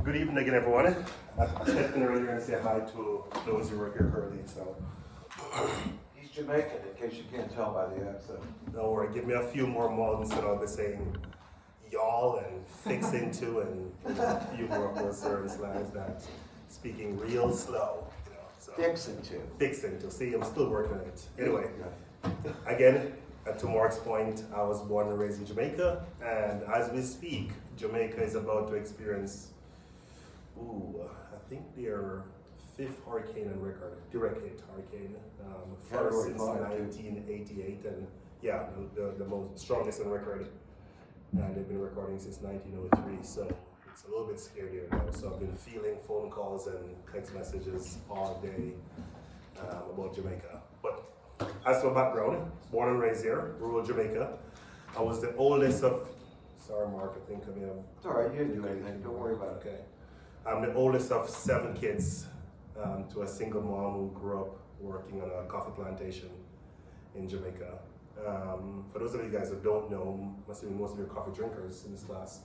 Good evening again, everyone. I stepped in earlier and say hi to those who were here early, so He's Jamaican, in case you can't tell by the accent. don't worry. Give me a few more months and I'll be saying y'all and fix into and a few more of those certain slangs that speaking real slow, so fix into. See, I'm still working on it. Anyway, again, to Mark's point, I was born and raised in Jamaica, and as we speak, Jamaica is about to experience, I think their fifth hurricane on record, direct hit hurricane, first since 1988, and yeah, the most strongest on record, and they've been recording since 1903, so it's a little bit scarier now. So I've been feeling phone calls and text messages all day about Jamaica. But as for background, born and raised here, rural Jamaica. I was the oldest of, sorry Mark, I think I may have. It's all right, you didn't do anything, don't worry about it. Okay. I'm the oldest of 7 kids to a single mom who grew up working on a coffee plantation in Jamaica. For those of you guys who don't know, I'm assuming most of you are coffee drinkers in this class.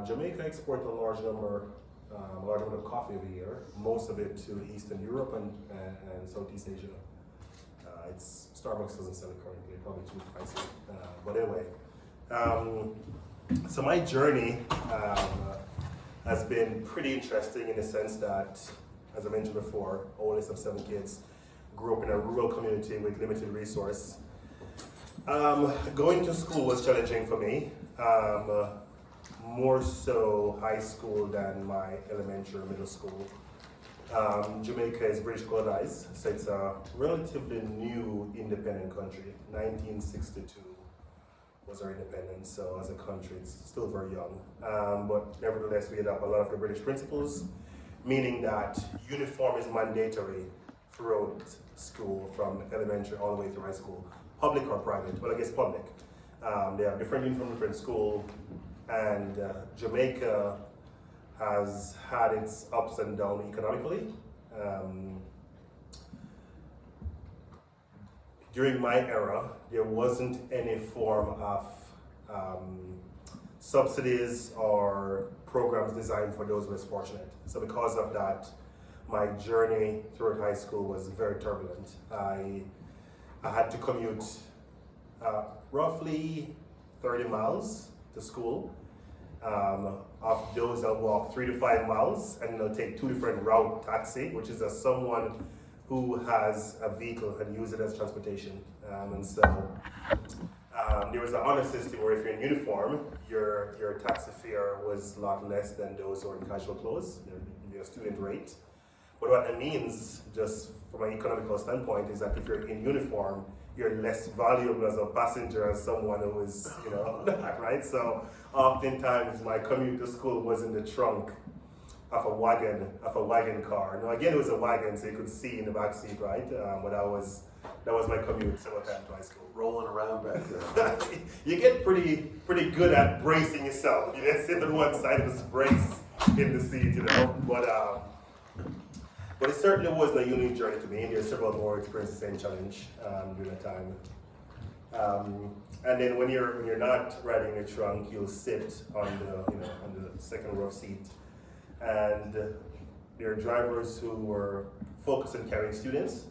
Jamaica exports a large amount of coffee every year, most of it to Eastern Europe and Southeast Asia. Starbucks doesn't sell it currently, probably too pricey. But anyway, so my journey has been pretty interesting in the sense that, as I mentioned before, oldest of 7 kids, grew up in a rural community with limited resource. Going to school was challenging for me, more so high school than my elementary or middle school. Jamaica is British colonized, so it's a relatively new independent country. 1962 was our independence, so as a country it's still very young. But nevertheless, we adopt a lot of the British principles, meaning that uniform is mandatory throughout school from elementary all the way through high school. Public or private? Well, I guess public. They have different uniform, different school, and Jamaica has had its ups and downs economically. During my era, there wasn't any form of subsidies or programs designed for those less fortunate. So because of that, my journey throughout high school was very turbulent. I had to commute roughly 30 miles to school. Of those, I'll walk 3 to 5 miles, and they'll take 2 different route taxi, which is someone who has a vehicle and use it as transportation. And so there was an honor system where if you're in uniform, your taxi fare was a lot less than those who are in casual clothes, your student rate. But what that means, just from an economical standpoint, is that if you're in uniform, you're less valuable as a passenger as someone who is, not, right? So oftentimes my commute to school was in the trunk of a wagon car. Now again, it was a wagon, so you could see in the back seat, right? But that was my commute several times to high school. Rolling around back there. You get pretty good at bracing yourself. You just sit on one side and just brace in the seat, But it certainly was a unique journey to me. There's several more experienced the same challenge during that time. And then when you're not riding a trunk, you'll sit on the second row seat. And there are drivers who were focused on carrying students.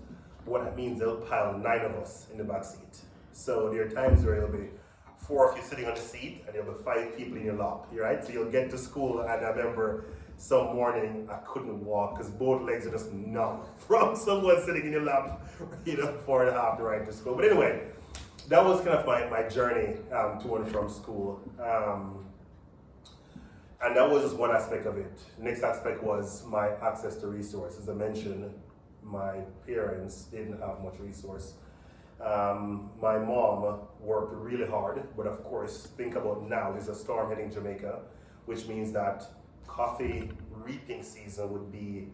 What that means, they'll pile 9 of us in the back seat. So there are times where there'll be 4 of you sitting on the seat, and there'll be 5 people in your lap, right? So you'll get to school, and I remember some morning I couldn't walk because both legs are just numb from someone sitting in your lap, 4.5 to ride to school. But anyway, that was kind of my journey to and from school. And that was just one aspect of it. The next aspect was my access to resources. As I mentioned, my parents didn't have much resource. My mom worked really hard, but of course, think about now, there's a storm hitting Jamaica, which means that coffee reaping season would be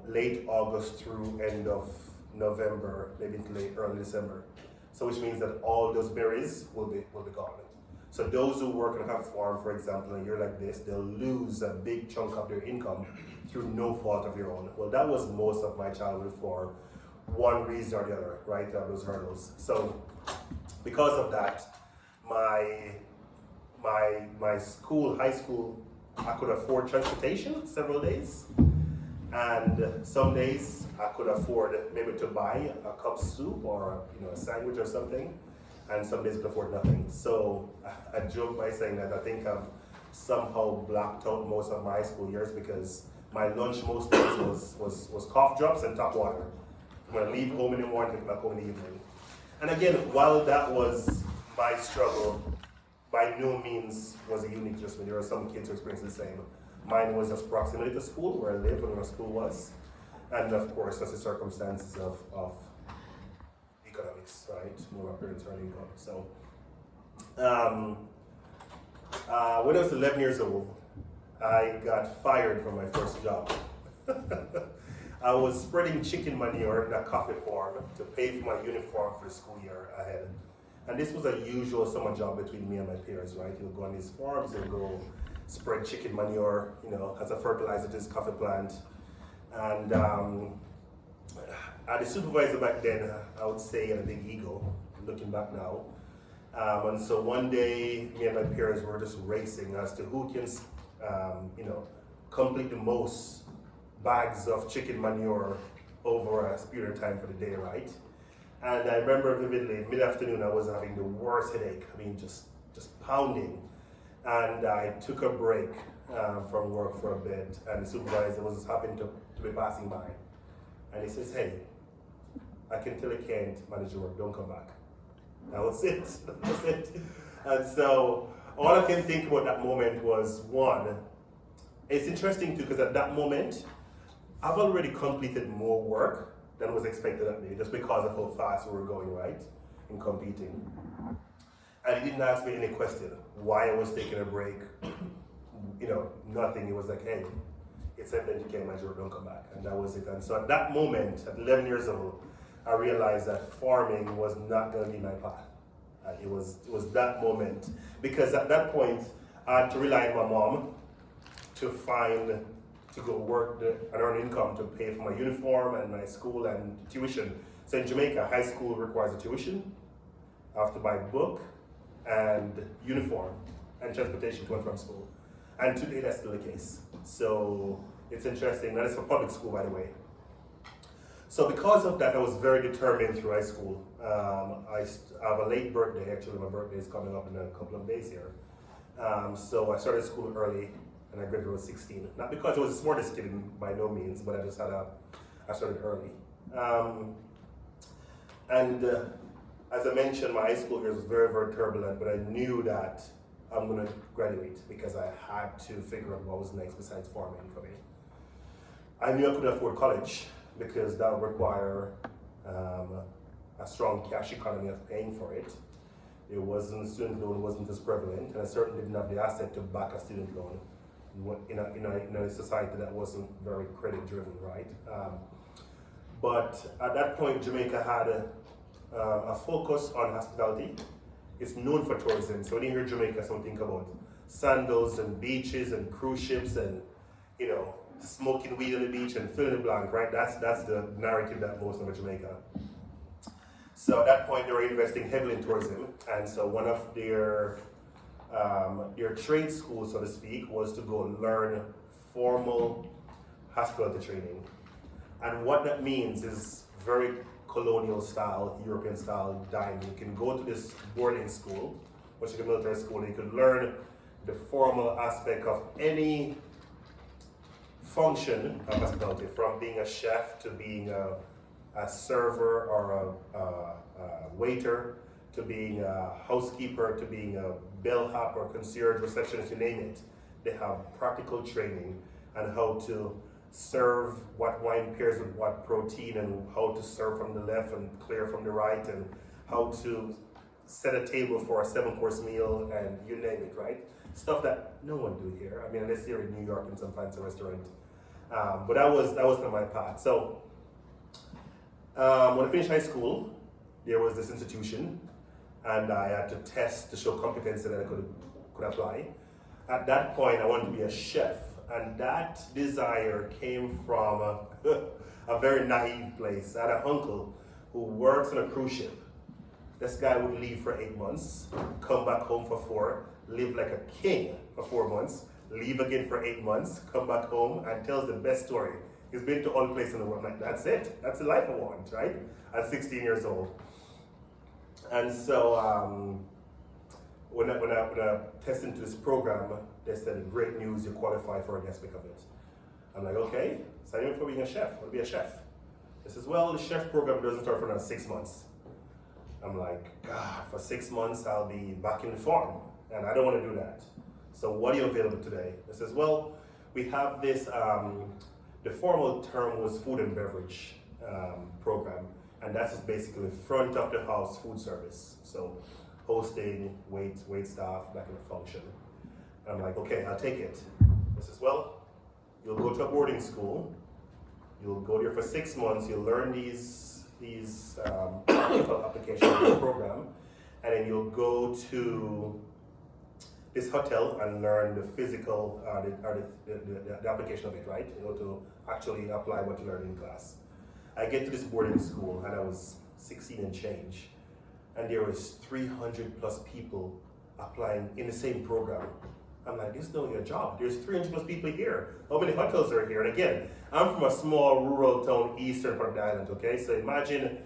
late August through end of November, maybe into early December. So which means that all those berries will be gone. So those who work on a coffee farm, for example, in a year like this, they'll lose a big chunk of their income through no fault of your own. Well, that was most of my childhood for one reason or the other, right? Those hurdles. So because of that, my high school I could afford transportation several days. And some days I could afford maybe to buy a cup of soup or a sandwich or something. And some days I could afford nothing. So I joke by saying that I think I've somehow blocked out most of my high school years because my lunch most days was cough drops and tap water. When I leave home in the morning, I come back home in the evening. And again, while that was my struggle, by no means was it unique just me. There were some kids who experienced the same. Mine was just proximity to school, where I lived and where school was. And of course, that's the circumstances of economics, right? More of my parents earning income. So, when I was 11 years old, I got fired from my first job. I was spreading chicken manure in a coffee farm to pay for my uniform for the school year ahead. And this was a usual summer job between me and my peers, right? You'll go on these farms, you'll go spread chicken manure, as a fertilizer to this coffee plant. And the supervisor back then, I would say, had a big ego, looking back now. And so one day, me and my peers were just racing as to who can, complete the most bags of chicken manure over a period of time for the day, right? And I remember vividly, mid-afternoon, I was having the worst headache. I mean, just pounding. And I took a break from work for a bit, and the supervisor was just happened to be passing by. And he says, "Hey, I can tell you can't manage your work, don't come back." That was it, that was it. And so, all I can think about that moment was, one, it's interesting too, because at that moment, I've already completed more work than was expected of me, just because of how fast we were going, right, in competing. And he didn't ask me any question, why I was taking a break, nothing. He was like, "Hey, it's evident you can't manage your work, don't come back." And that was it. And so at that moment, at 11 years old, I realized that farming was not going to be my path. It was that moment, because at that point, I had to rely on my mom to go work and earn income to pay for my uniform and my school and tuition. So in Jamaica, high school requires a tuition. I have to buy a book and uniform and transportation to and from school. And today that's still the case. So it's interesting. That is for public school, by the way. So because of that, I was very determined through high school. I have a late birthday, actually. My birthday is coming up in a couple of days here. So I started school early, and I graduated when I was 16. Not because I was the smartest kid, by no means, but I started early. As I mentioned, my high school years was very, very turbulent, but I knew that I'm going to graduate because I had to figure out what was next besides farming for me. I knew I couldn't afford college because that would require a strong cash economy of paying for it. Student loan wasn't as prevalent, and I certainly didn't have the asset to back a student loan in a society that wasn't very credit driven, right? But at that point, Jamaica had a focus on hospitality. It's known for tourism, so when you hear Jamaica, someone think about sandals and beaches and cruise ships and smoking weed on the beach and fill in the blank, right? That's the narrative that most of Jamaica. So at that point, they were investing heavily in tourism, and so one of their trade schools, so to speak, was to go learn formal hospitality training. And what that means is very colonial style, European style dining. You can go to this boarding school, which is a military school, and you can learn the formal aspect of any function of hospitality, from being a chef to being a server or a waiter, to being a housekeeper, to being a bellhop or concierge, receptionist, you name it. They have practical training on how to serve what wine pairs with what protein, and how to serve from the left and clear from the right, and how to set a table for a 7-course meal, and you name it, right? Stuff that no one do here. I mean, unless you're in New York in some fancy restaurant. But that was not my path. So when I finished high school, there was this institution, and I had to test to show competency that I could apply. At that point, I wanted to be a chef, and that desire came from a very naive place. I had an uncle who works on a cruise ship. This guy would leave for 8 months, come back home for 4, live like a king for 4 months, leave again for 8 months, come back home, and tells the best story. He's been to all the places in the world. Like, that's it. That's the life I want, right? At 16 years old. And so when I tested into this program, they said, great news, you qualify for an aspect of it. I'm like, okay, sign me up for being a chef. I want to be a chef. They says, well, the chef program doesn't start for another 6 months. I'm like, God, for 6 months I'll be back in the farm, and I don't want to do that. So what are you available today? It says, well, we have this, the formal term was food and beverage program, and that's just basically front of the house food service. So hosting, wait staff, that kind of function. And I'm like, okay, I'll take it. It says, well, you'll go to a boarding school, you'll go there for 6 months, you'll learn these applications of this program, and then you'll go to this hotel and learn the physical, the application of it, right? You know, to actually apply what you learned in class. I get to this boarding school, and I was 16 and change, and there was 300 plus people applying in the same program. I'm like, this is not your job. There's 300 plus people here. How many hotels are here? And again, I'm from a small rural town, eastern part of the island, okay? So imagine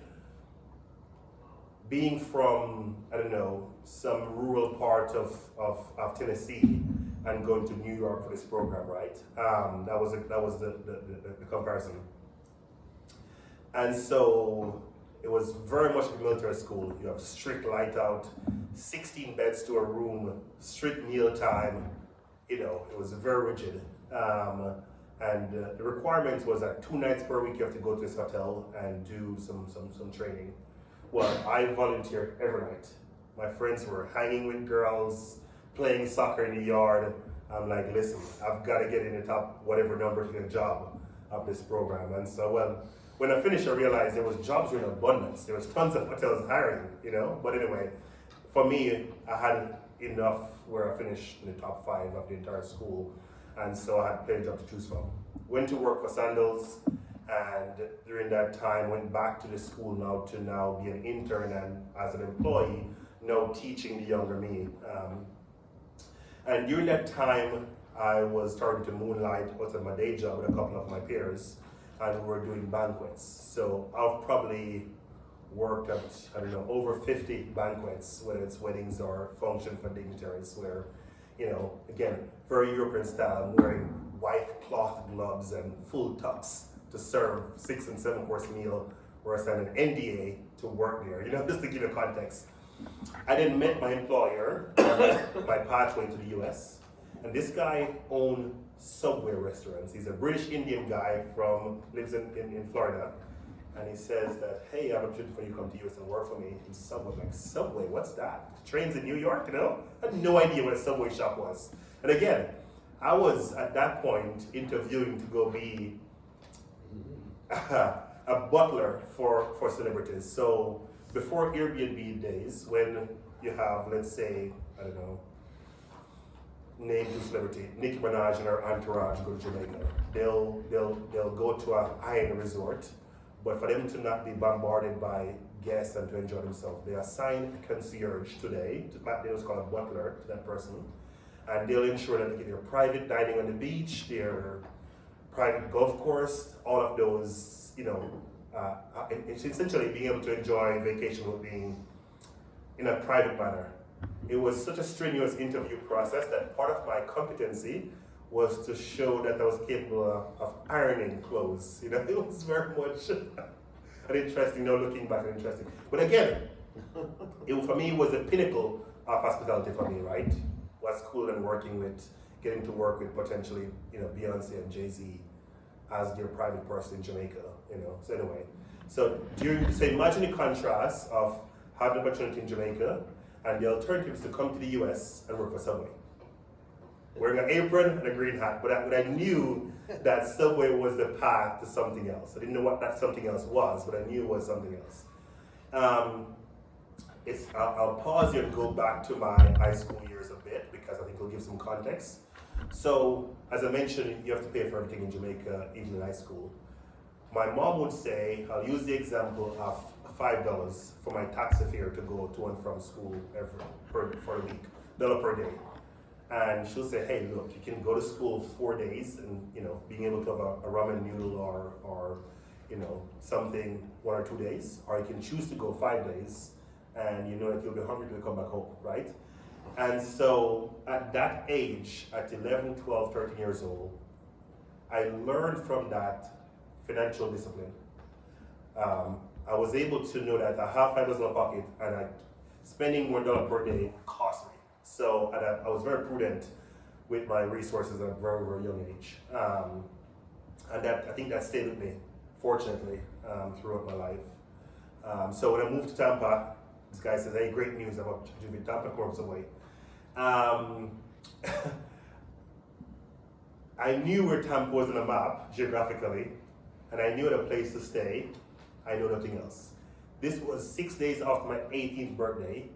being from, I don't know, some rural part of Tennessee and going to New York for this program, right? That was the comparison. And so it was very much like a military school. You have strict light out, 16 beds to a room, strict meal time. You know, it was very rigid. And the requirement was that 2 nights per week you have to go to this hotel and do some training. Well, I volunteered every night. My friends were hanging with girls, playing soccer in the yard. I'm like, listen, I've got to get in the top whatever number to get a job of this program. And so, well, when I finished, I realized there was jobs in abundance. There was tons of hotels hiring, you know. But anyway, for me, I had enough where I finished in the top 5 of the entire school. And so I had plenty of jobs to choose from. Went to work for Sandals, and during that time went back to the school to now be an intern and as an employee, now teaching the younger me. And during that time, I was starting to moonlight also my day job with a couple of my peers, and we were doing banquets. So I've probably worked at, I don't know, over 50 banquets, whether it's weddings or function for dignitaries, where, you know, again, very European style. I'm wearing white cloth gloves and full tux to serve 6 and 7 course meal, where I signed an NDA to work there, you know, just to give you context. I then met my employer, my pathway to the US, and this guy owned Subway restaurants. He's a British Indian guy lives in Florida, and he says that, hey, I have an opportunity for you to come to the US and work for me in Subway. I'm like, Subway, what's that? Trains in New York, you know? I had no idea what a Subway shop was. And again, I was at that point interviewing to go be a butler for celebrities. So before Airbnb days, when you have, let's say, I don't know, name the celebrity, Nicki Minaj and her entourage go to Jamaica. They'll go to a high-end resort, but for them to not be bombarded by guests and to enjoy themselves, they assign a concierge today. Back then it was called a butler to that person, and they'll ensure that they get their private dining on the beach, their private golf course, all of those, you know, it's essentially being able to enjoy vacation with being in a private manner. It was such a strenuous interview process that part of my competency was to show that I was capable of ironing clothes. You know, it was very much an interesting, now looking back, interesting. But again, for me, it was the pinnacle of hospitality for me, right? Was cool and working with, getting to work with potentially, you know, Beyonce and Jay-Z as their private person in Jamaica, you know. So anyway, so imagine the contrast of having an opportunity in Jamaica and the alternative is to come to the US and work for Subway. Wearing an apron and a green hat, but I knew that Subway was the path to something else. I didn't know what that something else was, but I knew it was something else. I'll pause here and go back to my high school years a bit because I think it'll give some context. So, as I mentioned, you have to pay for everything in Jamaica, even in high school. My mom would say, I'll use the example of $5 for my taxi fare to go to and from school for a week, $1 per day. And she'll say, hey, look, you can go to school 4 days and, being able to have a ramen noodle or something 1 or 2 days, or you can choose to go 5 days and you know that you'll be hungry till you come back home, right? And so at that age, at 11, 12, 13 years old, I learned from that financial discipline. I was able to know that I have $5 in my pocket and spending $1 per day cost me. So I was very prudent with my resources at a very, very young age. And I think that stayed with me, fortunately, throughout my life. So when I moved to Tampa, this guy says, hey, great news about Tampa Corps away. I knew where Tampa was on the map geographically, and I knew a place to stay. I know nothing else. This was 6 days after my 18th birthday.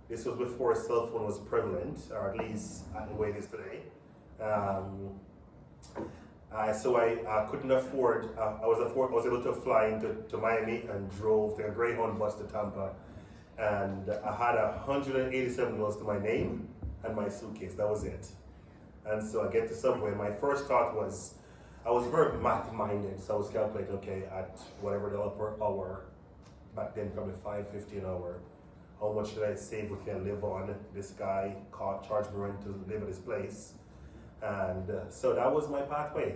This was before cell phone was prevalent, or at least the way it is today. So I couldn't afford, I was able to fly to Miami and drove the Greyhound bus to Tampa. And I had $187 to my name and my suitcase, that was it. And so I get to Subway, my first thought was, I was very math-minded, so I was calculating, okay, at whatever dollar per hour, back then probably $5.50 an hour, how much did I save, what can I live on? This guy charged me rent to live at this place. And so that was my pathway.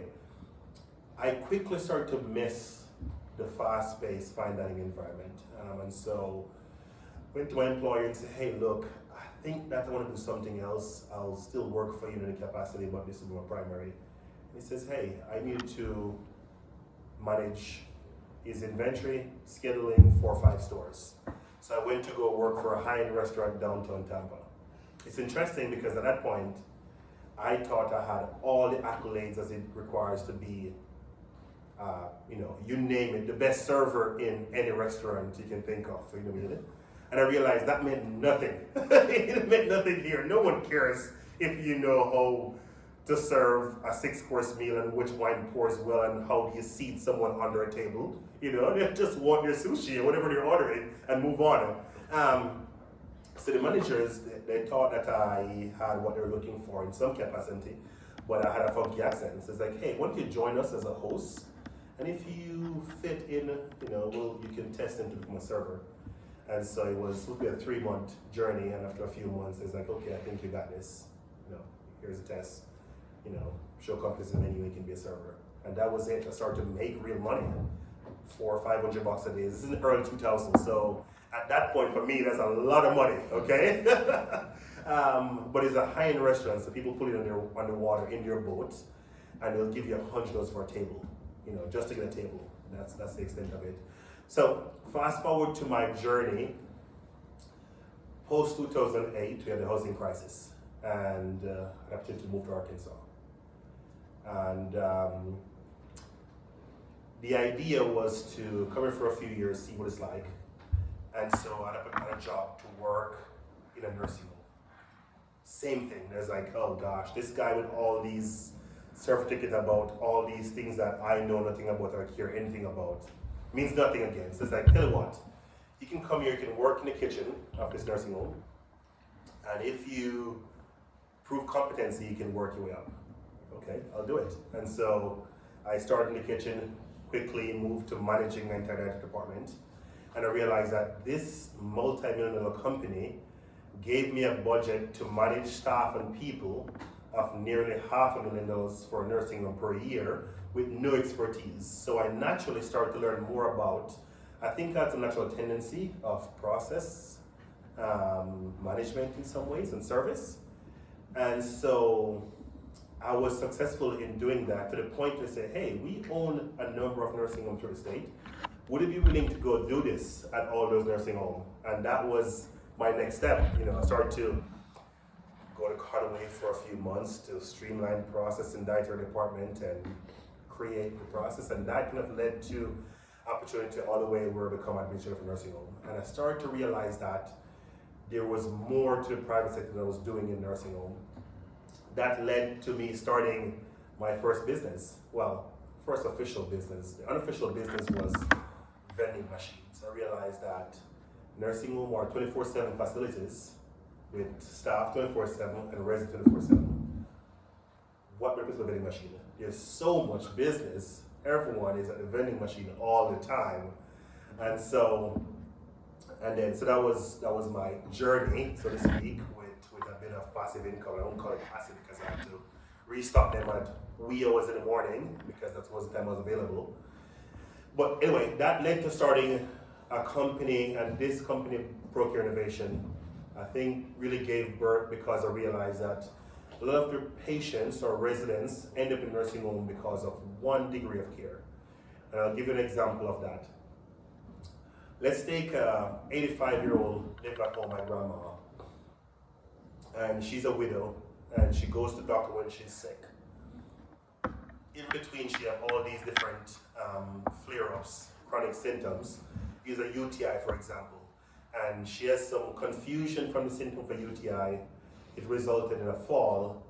I quickly started to miss the fast-paced fine dining environment. And so I went to my employer and said, hey, look, I think that I want to do something else. I'll still work for you in any capacity, but this is my primary. He says, hey, I need to manage his inventory, scheduling 4 or 5 stores. So I went to go work for a high-end restaurant downtown Tampa. It's interesting because at that point, I thought I had all the accolades as it requires to be, you name it, the best server in any restaurant you can think of. You know what I mean? And I realized that meant nothing. It meant nothing here. No one cares if you know how to serve a 6-course meal and which wine pours well and how do you seat someone under a table. They just want their sushi or whatever they're ordering and move on. So the managers, they thought that I had what they were looking for in some capacity, but I had a funky accent. So it's like, hey, why don't you join us as a host? And if you fit in, you can test into become a server. And so it was supposed to be a 3-month journey, and after a few months, it's like, okay, I think you got this. Here's a test. Show companies the menu, you can be a server. And that was it. I started to make real money, $400 or $500 a day. This is in the early 2000s, so at that point for me, that's a lot of money, okay? But it's a high-end restaurant, so people put it underwater in their boats, and they'll give you $100 for a table, just to get a table. That's the extent of it. So fast forward to my journey, post 2008, we had the housing crisis, and I had the opportunity to move to Arkansas. And the idea was to come here for a few years, see what it's like. And so I had a job to work in a nursing home. Same thing, there's like, oh gosh, this guy with all these certificates about all these things that I know nothing about or care anything about, means nothing again. So it's like, tell you what, you can come here, you can work in the kitchen of this nursing home, and if you prove competency, you can work your way up. Okay, I'll do it. And so I started in the kitchen, quickly moved to managing the entire department, and I realized that this multi-million-dollar company gave me a budget to manage staff and people of nearly $500,000 for a nursing home per year with no expertise. So I naturally started to learn more about, I think that's a natural tendency of process management in some ways and service. And so I was successful in doing that to the point to say, hey, we own a number of nursing homes through the state. Would you be willing to go do this at all those nursing homes? And that was my next step. I started to go to Cutaway for a few months to streamline the process in dietary department and create the process. And that kind of led to opportunity all the way where I become administrator for nursing home. And I started to realize that there was more to the private sector than I was doing in nursing home. That led to me starting my first business. Well, first official business. The unofficial business was vending machines. I realized that nursing home are 24/7 facilities, with staff 24/7 and resident 24/7. What purpose of a vending machine? There's so much business. Everyone is at the vending machine all the time, and so that was my journey, so to speak, with a bit of passive income. I don't call it passive because I have to restock them at wee hours in the morning because that was the time I was available. But anyway, that led to starting a company, and this company, Procure Innovation, I think really gave birth because I realized that a lot of the patients or residents end up in nursing home because of one degree of care. And I'll give you an example of that. Let's take a 85-year-old live at home, my grandma, and she's a widow, and she goes to the doctor when she's sick. In between, she has all these different flare-ups, chronic symptoms. Use a UTI, for example, and she has some confusion from the symptom for UTI. It resulted in a fall,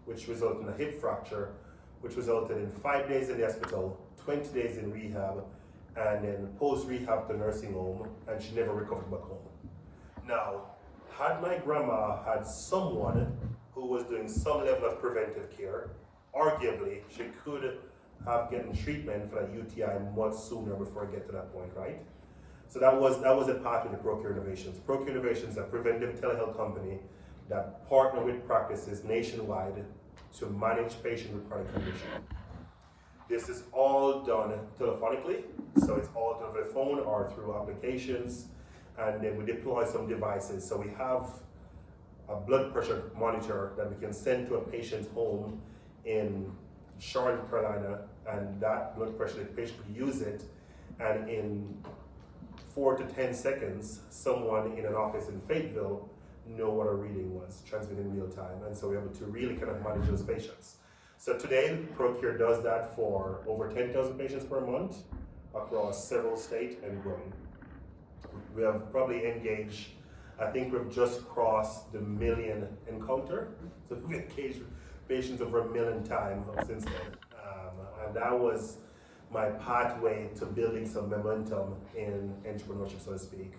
which resulted in a hip fracture, which resulted in 5 days in the hospital, 20 days in rehab, and then post-rehab to nursing home, and she never recovered back home. Now, had my grandma had someone who was doing some level of preventive care, arguably she could have gotten treatment for that UTI much sooner before I get to that point, right? So that was a part of the Procure Innovations. Procure Innovations is a preventive telehealth company that partner with practices nationwide to manage patients with chronic condition. This is all done telephonically, so it's all done over the phone or through applications, and then we deploy some devices. So we have a blood pressure monitor that we can send to a patient's home in Charlotte, Carolina, and that blood pressure, the patient could use it, and in 4 to 10 seconds, someone in an office in Fayetteville know what our reading was, transmitted in real time, and so we're able to really kind of manage those patients. So today, Procure does that for over 10,000 patients per month across several states and growing. We have probably engaged, I think we've just crossed the 1 million encounter, so we've engaged patients over 1 million times since then. And that was my pathway to building some momentum in entrepreneurship, so to speak.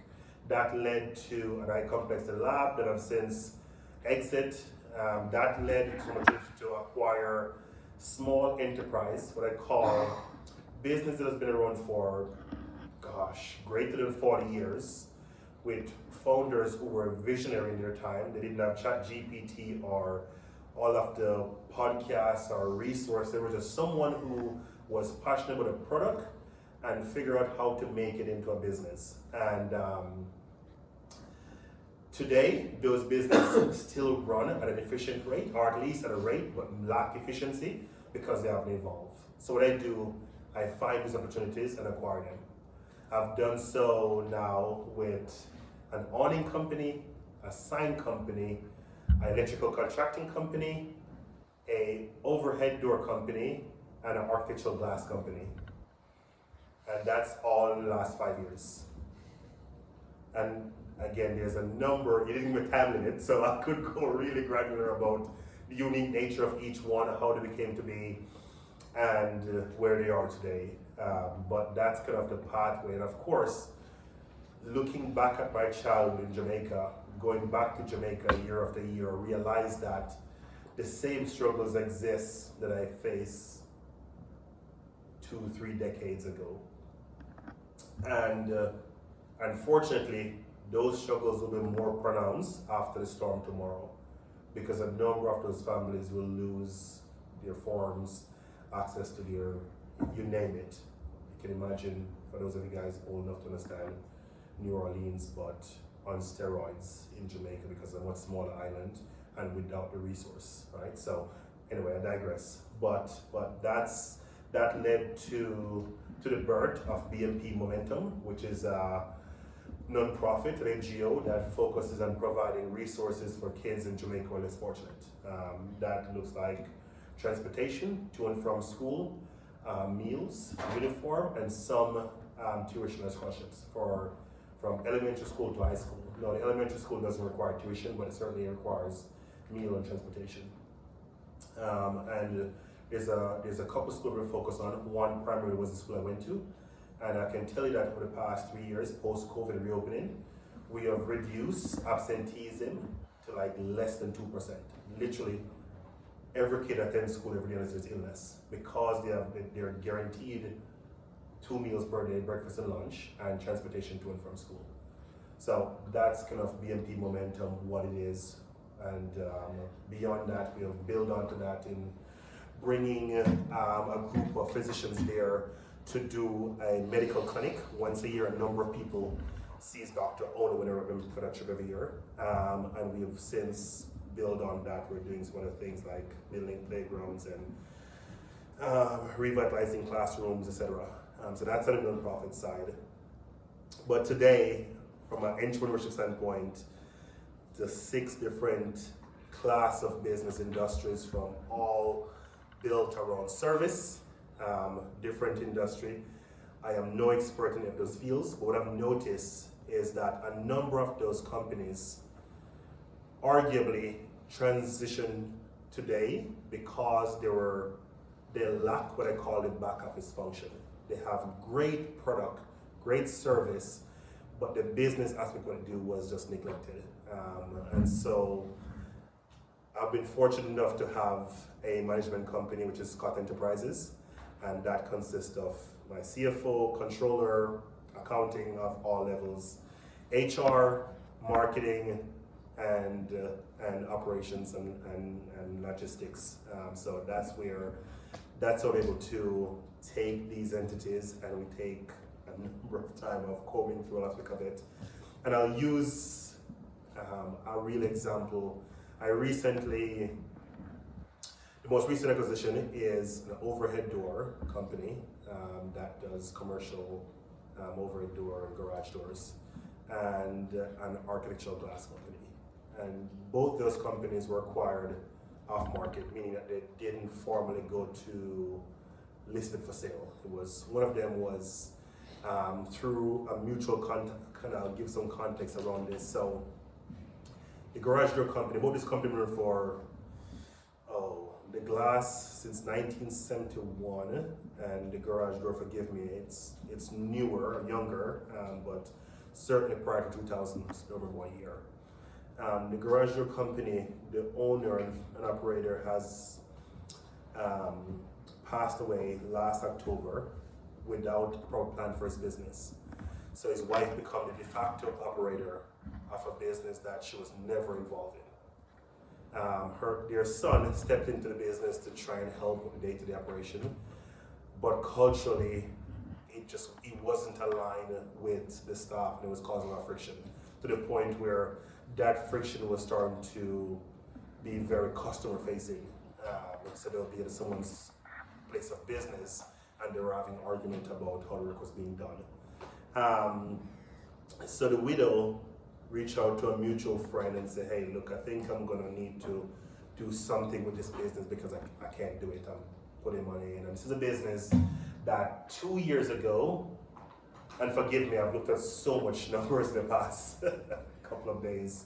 That led to an iComplex lab that I've since exited. That led to an opportunity to acquire small enterprise, what I call business that has been around for, greater than 40 years, with founders who were visionary in their time. They didn't have ChatGPT or all of the podcasts or resources. There was just someone who was passionate about a product and figure out how to make it into a business. And today, those businesses still run at an efficient rate, or at least at a rate, but lack efficiency because they haven't evolved. So what I do, I find these opportunities and acquire them. I've done so now with an awning company, a sign company, an electrical contracting company, a overhead door company, and an architectural glass company. And that's all in the last 5 years. And again, there's a number, you didn't give me a time limit, so I could go really granular about the unique nature of each one, how they came to be, and where they are today. But that's kind of the pathway. And of course, looking back at my childhood in Jamaica, going back to Jamaica year after year, I realized that the same struggles exist that I faced 2-3 decades ago. And unfortunately, those struggles will be more pronounced after the storm tomorrow, because a number of those families will lose their farms, access to their, you name it. You can imagine, for those of you guys old enough to understand, New Orleans, but on steroids in Jamaica because of a much smaller island and without the resource, right? So anyway, I digress. But that led to the birth of BMP Momentum, which is a non-profit, an NGO that focuses on providing resources for kids in Jamaica who are less fortunate. That looks like transportation to and from school, meals, uniform, and some tuition and scholarships from elementary school to high school. No, the elementary school doesn't require tuition, but it certainly requires meal and transportation. And there's a couple schools we focus on. One primarily was the school I went to, and I can tell you that over the past 3 years, post-COVID reopening, we have reduced absenteeism to like less than 2%. Literally, every kid attends school every day unless there's illness, because they're guaranteed 2 meals per day, breakfast and lunch, and transportation to and from school. So that's kind of BMP momentum, what it is. And beyond that, we'll build onto that in bringing a group of physicians there to do a medical clinic once a year. A number of people sees Dr. Ono when I remember for that trip every year. And we've since built on that. We're doing some other things like building playgrounds and revitalizing classrooms, etc. So that's on the nonprofit side. But today, from an entrepreneurship standpoint, the 6 different class of business industries, from all built around service, different industry. I am no expert in any of those fields, but what I've noticed is that a number of those companies arguably transitioned today because they lack what I call the back office function. They have great product, great service, but the business aspect of what they do was just neglected. And so I've been fortunate enough to have a management company, which is Scott Enterprises, and that consists of my CFO, controller, accounting of all levels, HR, marketing, and operations and logistics. So that's how we're able to take these entities, and we take a number of time of combing through all aspect of it. And I'll use a real example. The most recent acquisition is an overhead door company that does commercial overhead door and garage doors, and an architectural glass company. And both those companies were acquired off market, meaning that they didn't formally go to listed for sale. One of them was through a mutual contact. I'll give some context around this. So the garage door company, both this company were for the glass since 1971, and the garage door, forgive me, it's newer, younger, but certainly prior to 2000, over 1 year. The garage door company, the owner and operator, has passed away last October without a proper plan for his business. So his wife became the de facto operator of a business that she was never involved in. Their son stepped into the business to try and help with the day-to-day operation, but culturally, it wasn't aligned with the staff, and it was causing a lot of friction, to the point where that friction was starting to be very customer-facing. So they'll be at someone's place of business, and they were having an argument about how the work was being done. So the widow reach out to a mutual friend and say, hey, look, I think I'm gonna need to do something with this business because I can't do it. I'm putting money in. And this is a business that 2 years ago, and forgive me, I've looked at so much numbers in the past couple of days.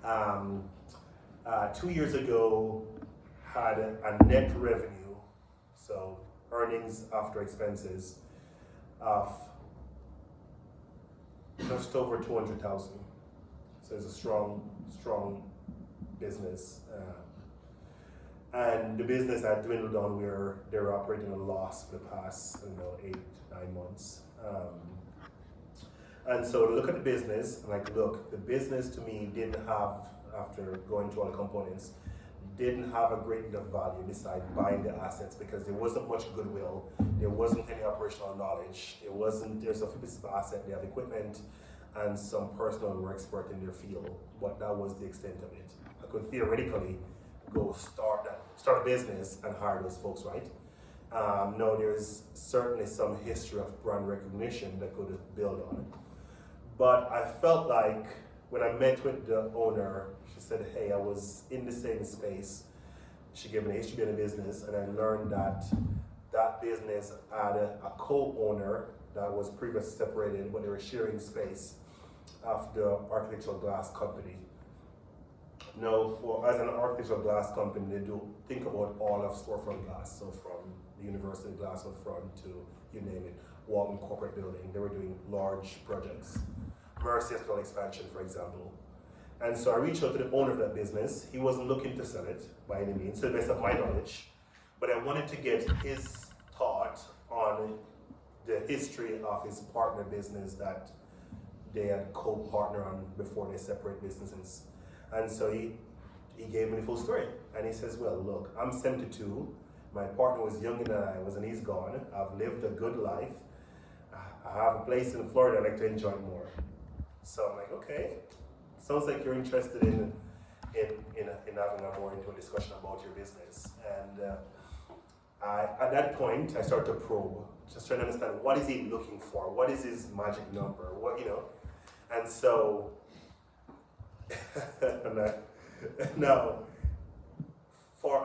2 years ago had a net revenue, so earnings after expenses, of just over 200,000. So it's a strong business. And the business had dwindled down where they were operating a loss for the past 8-9 months. And so look at the business, the business to me didn't have, after going through all the components, didn't have a great deal of value besides buying the assets, because there wasn't much goodwill, there wasn't any operational knowledge, there's a few pieces of asset, they have equipment, and some personnel who were expert in their field, but that was the extent of it. I could theoretically go start a business and hire those folks, right? No, there's certainly some history of brand recognition that could build on it. But I felt like when I met with the owner, she said, hey, I was in the same space. She gave me a history of the business, and I learned that that business had a co-owner that was previously separated, but they were sharing space of the architectural glass company. Now, as an architectural glass company, they do think about all of storefront glass, so from the university glass up front to, you name it, Walton corporate building. They were doing large projects. Mercy Hospital expansion, for example. And so I reached out to the owner of that business. He wasn't looking to sell it by any means, to the best of my knowledge. But I wanted to get his thought on the history of his partner business that they had co-partner on before they separate businesses. And so he gave me the full story. And he says, well, look, I'm 72. My partner was younger than I was and he's gone. I've lived a good life. I have a place in Florida I'd like to enjoy more. So I'm like, okay, sounds like you're interested in having a more into a discussion about your business. And at that point, I started to probe, just trying to understand what is he looking for? What is his magic number? What, you know? And so, now,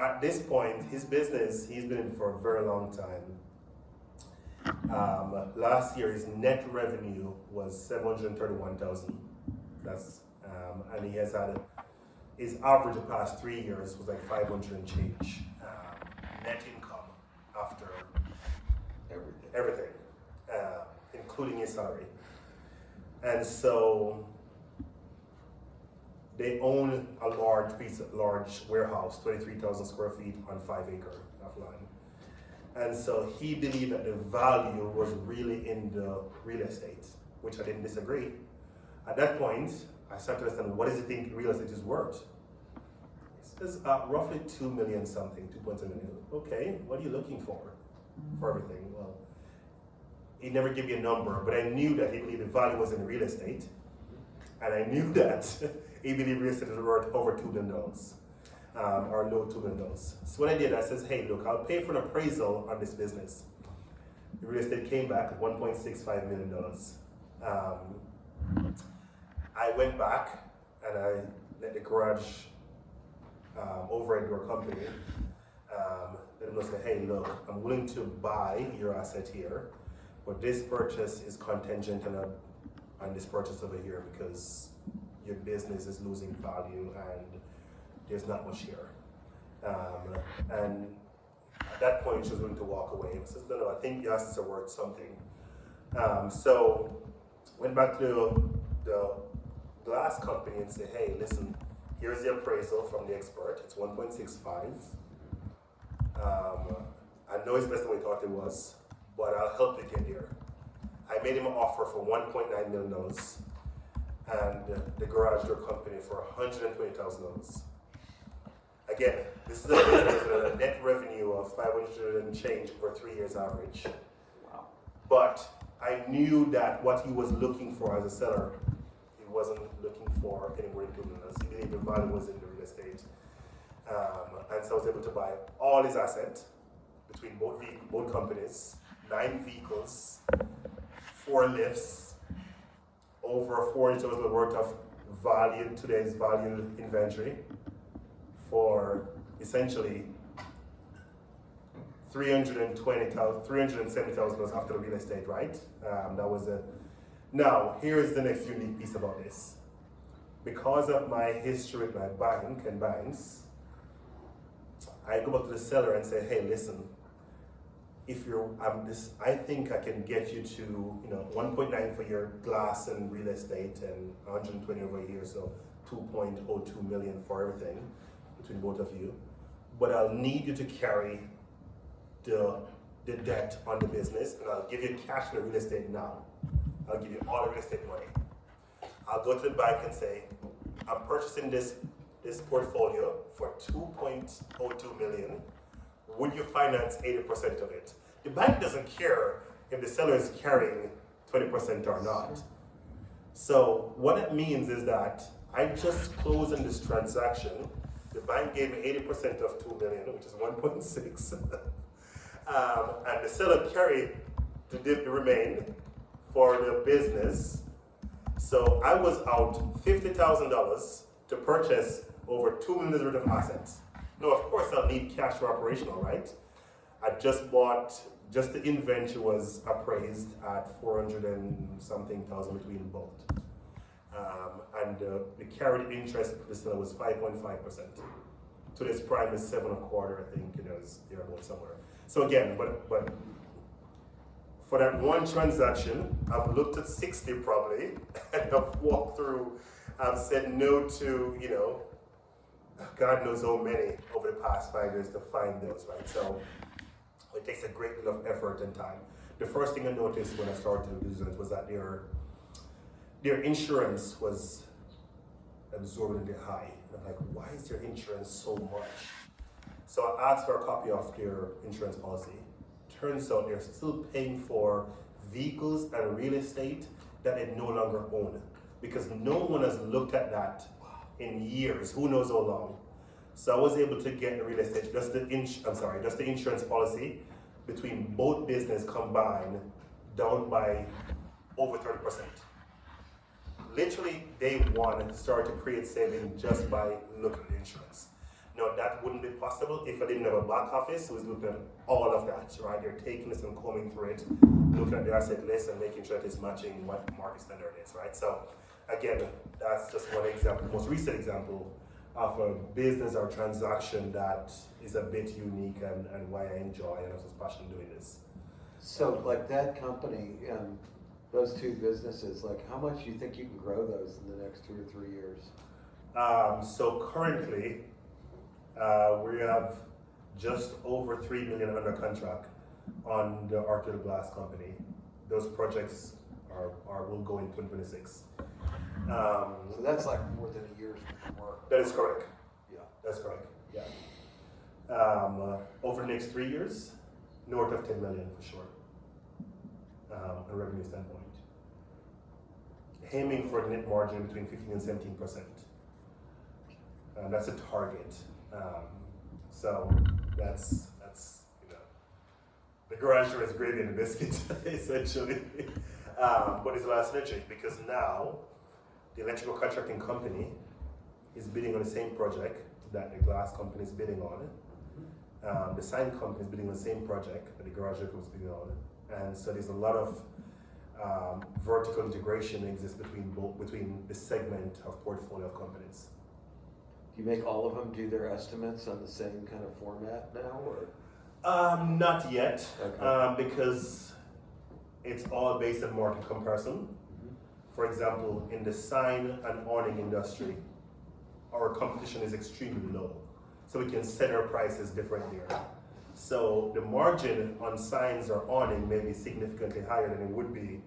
at this point, his business, he's been in for a very long time. Last year, his net revenue was 731,000. That's and he has had his average the past 3 years was like 500 and change net income after everything, including his salary. And so they own a large warehouse, 23,000 square feet on 5 acres of land. And so he believed that the value was really in the real estate, which I didn't disagree. At that point, I started to understand, what does he think real estate is worth? He says roughly 2 million something, 2.7 million. Okay, what are you looking for everything? Well, he never gave me a number, but I knew that he believed the value was in real estate. And I knew that he believed real estate was worth over $2 million. Or no $2 million. So what I did, I says, hey, look, I'll pay for an appraisal on this business. The real estate came back at $1.65 million. I went back and I let the garage overhead door company let them know, say, hey, look, I'm willing to buy your asset here, but this purchase is contingent on this purchase over here because your business is losing value and there's not much here. And at that point, she was willing to walk away. I said, no, I think your assets are worth something. So went back to the glass company and said, hey, listen, here's the appraisal from the expert. It's 1.65. I know it's less than we thought it was, but I'll help you get there. I made him an offer for $1.9 million and the garage door company for $120,000. Again, this is a business with a net revenue of 500 and change over 3 years average. Wow. But I knew that what he was looking for as a seller, he wasn't looking for anywhere in $2 million. He believed the value was in the real estate. And so I was able to buy all his assets between both companies, 9 vehicles, 4 lifts, over $400,000 worth of value, today's value inventory, for essentially $370,000 after the real estate, right? That was it. Now, here's the next unique piece about this. Because of my history with my bank and banks, I go back to the seller and say, hey, listen, if you're, I think I can get you to, 1.9 for your glass and real estate and 120 over here, so 2.02 million for everything between both of you. But I'll need you to carry the debt on the business, and I'll give you cash for the real estate now. I'll give you all the real estate money. I'll go to the bank and say, I'm purchasing this portfolio for 2.02 million. Would you finance 80% of it? The bank doesn't care if the seller is carrying 20% or not. So what it means is that I just closed on this transaction. The bank gave me 80% of 2 million, which is 1.6. And the seller carried the remain for the business. So I was out $50,000 to purchase over $2 million worth of assets. Now, of course, I'll need cash for operational, right? I just bought, just the inventory was appraised at 400 and something thousand between both. And the carried interest for the seller was 5.5%. Today's prime is 7.25, I think, they're about somewhere. So again, but for that one transaction, I've looked at 60 probably, and I've walked through I've said no to, God knows how many over the past 5 years to find those, right? So it takes a great deal of effort and time. The first thing I noticed when I started the business was that their insurance was absorbently high. And I'm like, why is their insurance so much? So I asked for a copy of their insurance policy. Turns out they're still paying for vehicles and real estate that they no longer own, because no one has looked at that in years, who knows how long. So I was able to get the real estate, just the insurance policy between both business combined down by over 30%. Literally day one, started to create savings just by looking at the insurance. Now that wouldn't be possible if I didn't have a back office who was looking at all of that, right? They're taking this and combing through it, looking at the asset list and making sure that it's matching what market standard is, right? So again, that's just one example, most recent example of a business or transaction that is a bit unique and why I enjoy and I was passionate doing this. So like that company and those two businesses, like how much do you think you can grow those in the next 2 or 3 years? So currently, we have just over 3 million under contract on the arterial glass company. Those projects will go in 2026. So that's like more than a year's work. That is correct. Yeah. That's correct. Yeah. Over the next 3 years, north of 10 million for sure. A revenue standpoint. Aiming for a net margin between 15 and 17%. That's a target. So that's the garage door is gravy and the biscuit essentially. But it's a lot of synergy because now the electrical contracting company is bidding on the same project that the glass company is bidding on. The sign company is bidding on the same project that the garage door is bidding on, and so there's a lot of vertical integration exists between the segment of portfolio of companies. Do you make all of them do their estimates on the same kind of format now, or? Not yet, Okay. because it's all based on market comparison. For example, in the sign and awning industry, our competition is extremely low, so we can set our prices differently. So the margin on signs or awning may be significantly higher than it would be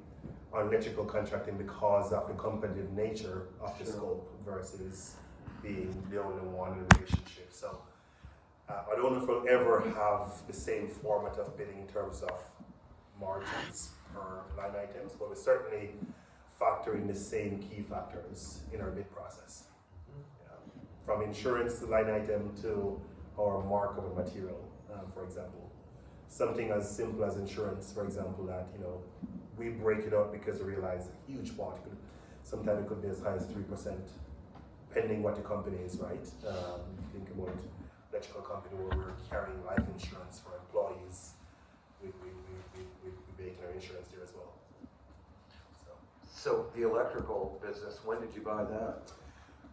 on electrical contracting because of the competitive nature of the scope versus being the only one in the relationship. So I don't know if we'll ever have the same format of bidding in terms of margins per line items, but we certainly factor in the same key factors in our bid process. From insurance line item to our mark of a material, for example. Something as simple as insurance, for example, that we break it up because we realize a huge part. Sometimes it could be as high as 3%, depending what the company is, right? Think about electrical company where we're carrying life insurance for employees. We bake in our insurance there as well. So the electrical business, when did you buy that?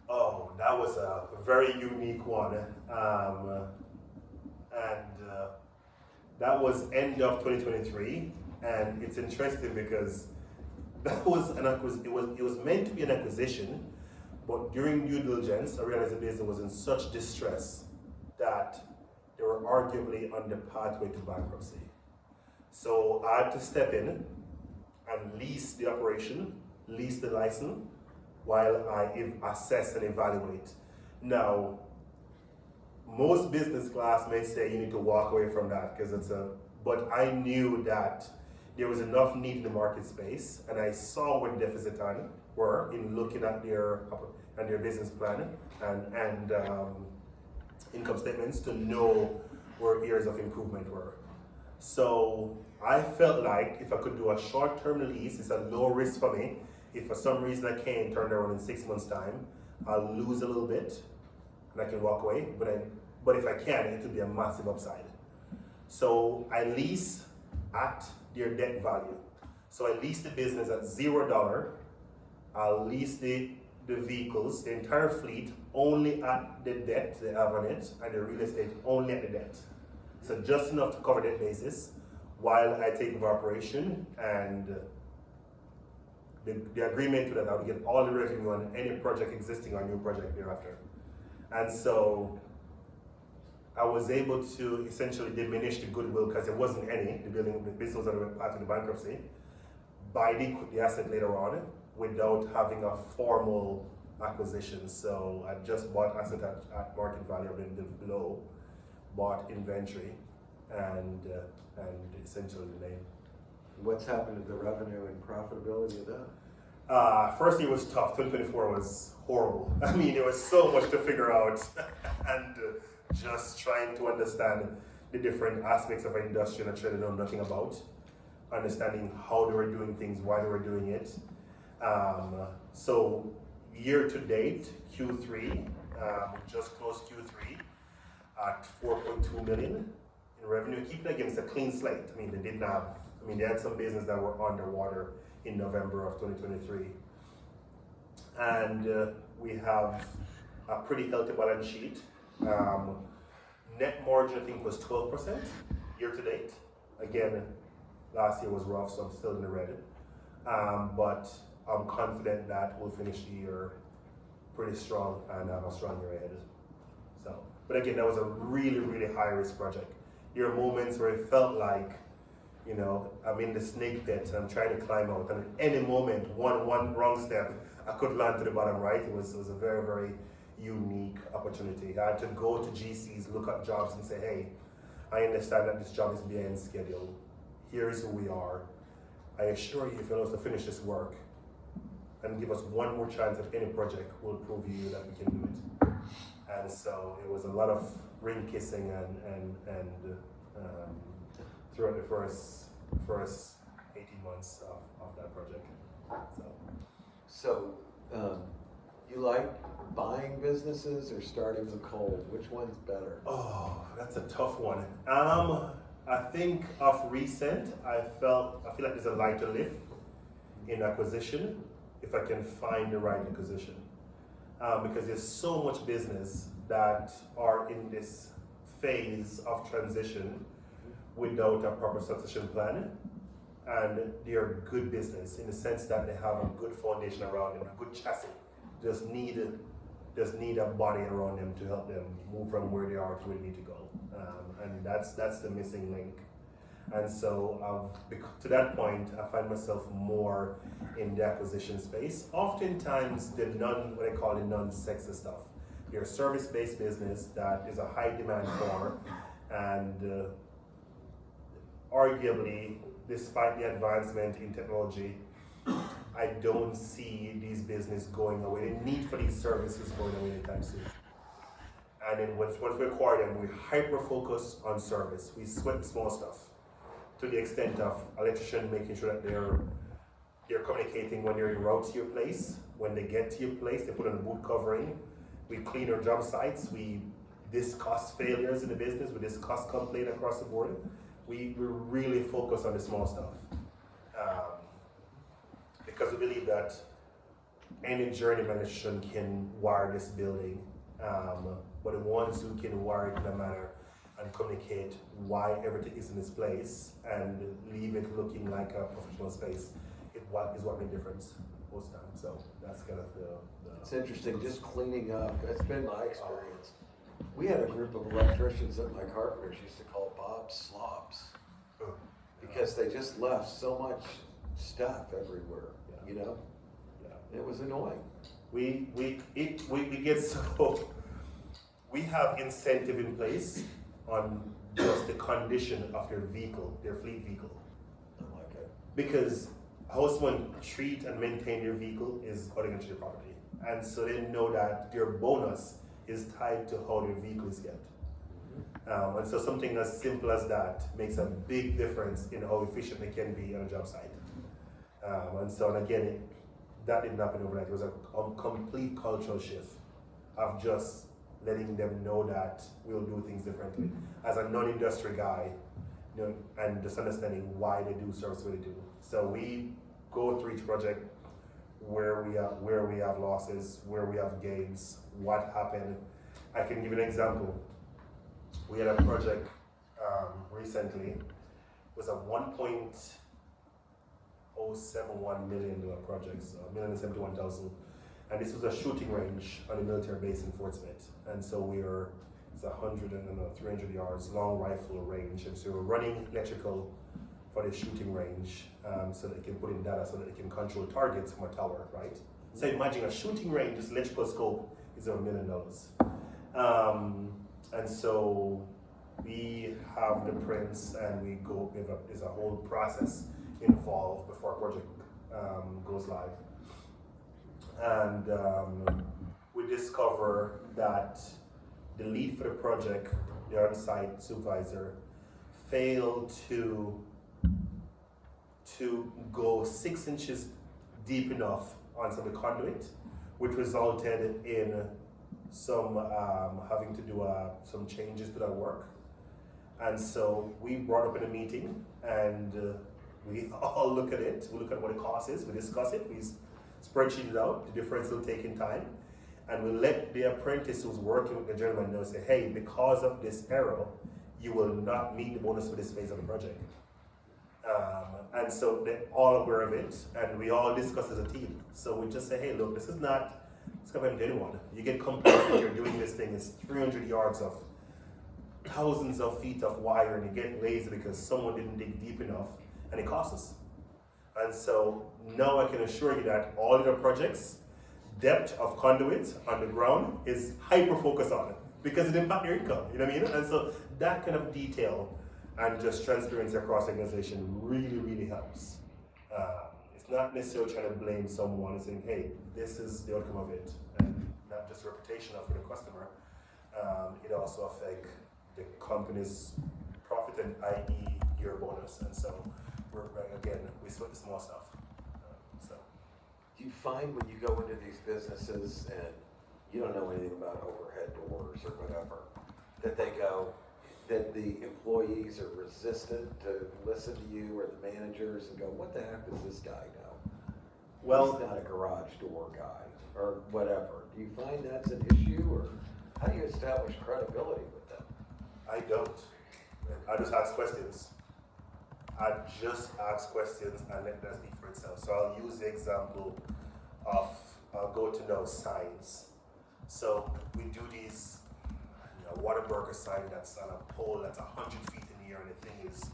Oh, that was a very unique one. That was end of 2023, and it's interesting because that was it was meant to be an acquisition, but during due diligence, I realized the business was in such distress that they were arguably on the pathway to bankruptcy. So I had to step in and lease the operation, lease the license, while I assess and evaluate. Now, most business class may say you need to walk away from that because but I knew that there was enough need in the market space, and I saw what the deficits were in looking at their business plan and income statements to know where areas of improvement were. So I felt like if I could do a short-term lease, it's a low risk for me. If for some reason I can't turn it around in 6 months' time, I'll lose a little bit and I can walk away. But if I can, it will be a massive upside. So I lease at their debt value. So I lease the business at $0. I'll lease the vehicles, the entire fleet, only at the debt they have on it, and the real estate only at the debt. So just enough to cover that basis while I take over operation and the agreement that I would get all the revenue on any project existing or new project thereafter. And so I was able to essentially diminish the goodwill because there wasn't any. The business was on the path to the bankruptcy. Buy the asset later on without having a formal acquisition. So I just bought asset at market value, below, bought inventory, and essentially the name. What's happened to the revenue and profitability of that? First year was tough. 2024 was horrible. I mean, there was so much to figure out, and just trying to understand the different aspects of an industry that I tried to know nothing about, understanding how they were doing things, why they were doing it. So year to date, Q3, we just closed Q3 at 4.2 million in revenue. Keeping against a clean slate. I mean, they had some business that were underwater in November of 2023. And we have a pretty healthy balance sheet. Net margin, I think, was 12% year to date. Again, last year was rough, so I'm still in the red. But I'm confident that we'll finish the year pretty strong and have a strong year ahead. So, but again, that was a really, really high risk project. There are moments where it felt like, you know, I'm in the snake pit and I'm trying to climb out, and at any moment, one wrong step, I could land to the bottom right. It was a very, very unique opportunity. I had to go to GCs, look at jobs and say, hey, I understand that this job is behind schedule. Here is who we are. I assure you, if you allow us to finish this work and give us one more chance at any project, we'll prove to you that we can do it. And so it was a lot of ring kissing and throughout the first 18 months of that project. So you like buying businesses or starting them cold? Which one's better? Oh, that's a tough one. I think of recent, I feel like there's a lighter lift in acquisition if I can find the right acquisition. Because there's so much business that are in this phase of transition without a proper succession plan, and they are good business in the sense that they have a good foundation around them, a good chassis. Just need a body around them to help them move from where they are to where they need to go, and that's the missing link. And so to that point, I find myself more in the acquisition space. Oftentimes, what I call the non-sexy stuff. They're a service-based business that is a high demand for, and arguably, despite the advancement in technology, I don't see these businesses going away. The need for these services going away anytime soon. And then once we acquire them, we hyper-focus on service. We sweat the small stuff to the extent of electrician making sure that they're communicating when they're en route to your place. When they get to your place, they put on a boot covering. We clean our job sites. We discuss failures in the business. We discuss complaint across the board. We really focus on the small stuff. Because we believe that any journeyman electrician can wire this building, but the ones who can wire it in a manner and communicate why everything is in its place and leave it looking like a professional space is what makes a difference most times. So that's kind of the It's interesting, just cleaning up. That's been my experience. We had a group of electricians that my carpenters used to call Bob Slobs because they just left so much stuff everywhere, you know? Yeah. It was annoying. We get so, we have incentive in place on just the condition of their vehicle, their fleet vehicle. I like it. Because how someone treat and maintain their vehicle is according to their property. And so they know that their bonus is tied to how their vehicle is kept. And so something as simple as that makes a big difference in how efficient they can be on a job site. And so, and again, that didn't happen overnight. It was a complete cultural shift of just letting them know that we'll do things differently. As a non-industry guy, you know, and just understanding why they do service the way they do. So we go through each project where we have losses, where we have gains, what happened. I can give you an example. We had a project recently. It was a $0.71 million projects, $1,071,000. And this was a shooting range on a military base in Fort Smith. And so it's 300 yards long rifle range. And so we're running electrical for the shooting range so that it can put in data so that it can control targets from a tower, right? So imagine a shooting range, this electrical scope is over $1 million. And so we have the prints and we go, there's a whole process involved before a project goes live. And we discover that the lead for the project, the on-site supervisor, failed to go 6 inches deep enough on some of the conduit, which resulted in some having to do some changes to that work. And so we brought up in a meeting and we all look at it, we look at what the cost is, we discuss it, we spreadsheet it out, the difference will take in time, and we let the apprentice who's working with the gentleman know, say, hey, because of this error, you will not meet the bonus for this phase of the project. And so they're all aware of it, and we all discuss as a team. So we just say, hey, look, this is not, it's coming to anyone. You get complacent, you're doing this thing, it's 300 yards of thousands of feet of wire, and you get lazy because someone didn't dig deep enough, and it costs us. And so now I can assure you that all the projects, depth of conduit on the ground is hyper-focused on it because it impacts your income, you know what I mean? And so that kind of detail and just transparency across the organization really, really helps. It's not necessarily trying to blame someone and saying, hey, this is the outcome of it, and not just reputational for the customer. It also affects the company's profit and i.e. your bonus. And so we sweat the small stuff. Do you find when you go into these businesses and you don't know anything about overhead doors or whatever, that the employees are resistant to listen to you or the managers and go, what the heck does this guy know? Well, he's not a garage door guy or whatever. Do you find that's an issue, or how do you establish credibility with them? I don't. I just ask questions. I just ask questions and let that speak for itself. So I'll use the example of go-to-know signs. So we do these Whataburger sign that's on a pole that's 100 feet in the air, and the thing is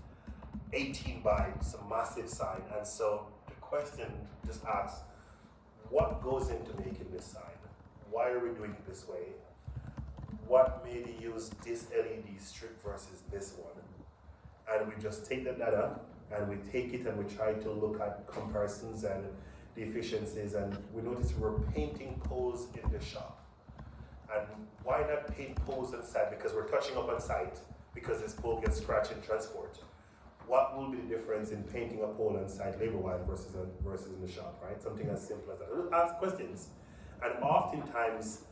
18 by some massive sign. And so the question just asks, what goes into making this sign? Why are we doing it this way? What made you use this LED strip versus this one? And we just take the data and we take it and we try to look at comparisons and the efficiencies, and we notice we're painting poles in the shop. And why not paint poles on site? Because we're touching up on site because this pole gets scratched in transport. What will be the difference in painting a pole on site labor-wise versus in the shop, right? Something as simple as that. We'll ask questions. And oftentimes,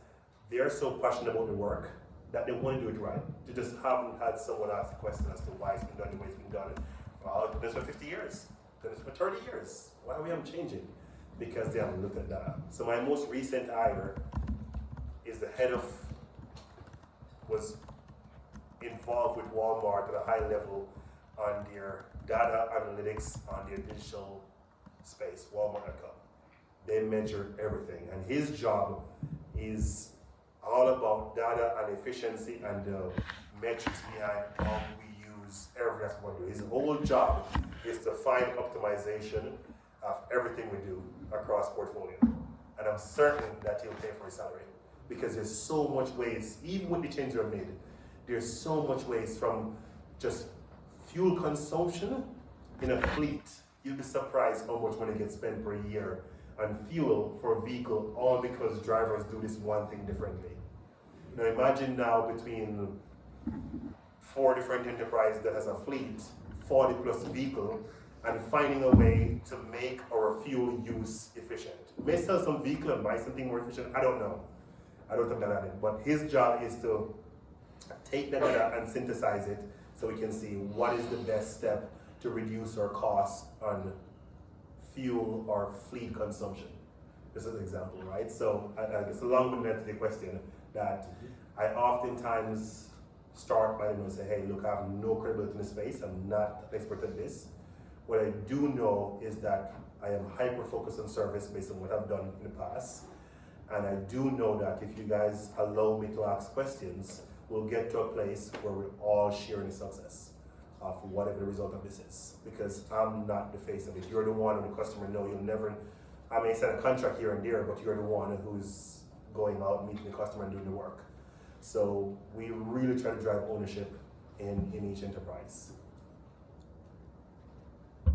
they're so passionate about the work that they want to do it right. They just haven't had someone ask the question as to why it's been done the way it's been done. Well, I've done this for 50 years, done this for 30 years. Why are we changing? Because they haven't looked at that. So my most recent hire is the head of, was involved with Walmart at a high level on their data analytics on their digital space, Walmart.com. They measure everything, and his job is all about data and efficiency and the metrics behind how we use every aspect of what we do. His whole job is to find optimization of everything we do across portfolio. And I'm certain that he'll pay for his salary because there's so much waste, even with the changes we have made, there's so much waste from just fuel consumption in a fleet. You'll be surprised how much money gets spent per year on fuel for a vehicle, all because drivers do this one thing differently. Now imagine now between 4 different enterprises that has a fleet, 40 plus vehicle, and finding a way to make our fuel use efficient. May sell some vehicle and buy something more efficient, I don't know. I don't have that at it, but his job is to take that data and synthesize it so we can see what is the best step to reduce our costs on fuel or fleet consumption. This is an example, right? So it's a long-winded answer to the question that I oftentimes start by say, hey, look, I have no credibility in this space, I'm not an expert at this. What I do know is that I am hyper-focused on service based on what I've done in the past. And I do know that if you guys allow me to ask questions, we'll get to a place where we're all sharing the success of whatever the result of this is. Because I'm not the face of it. You're the one, and the customer know you'll never, I may send a contract here and there, but you're the one who's going out, meeting the customer and doing the work. So we really try to drive ownership in each enterprise. I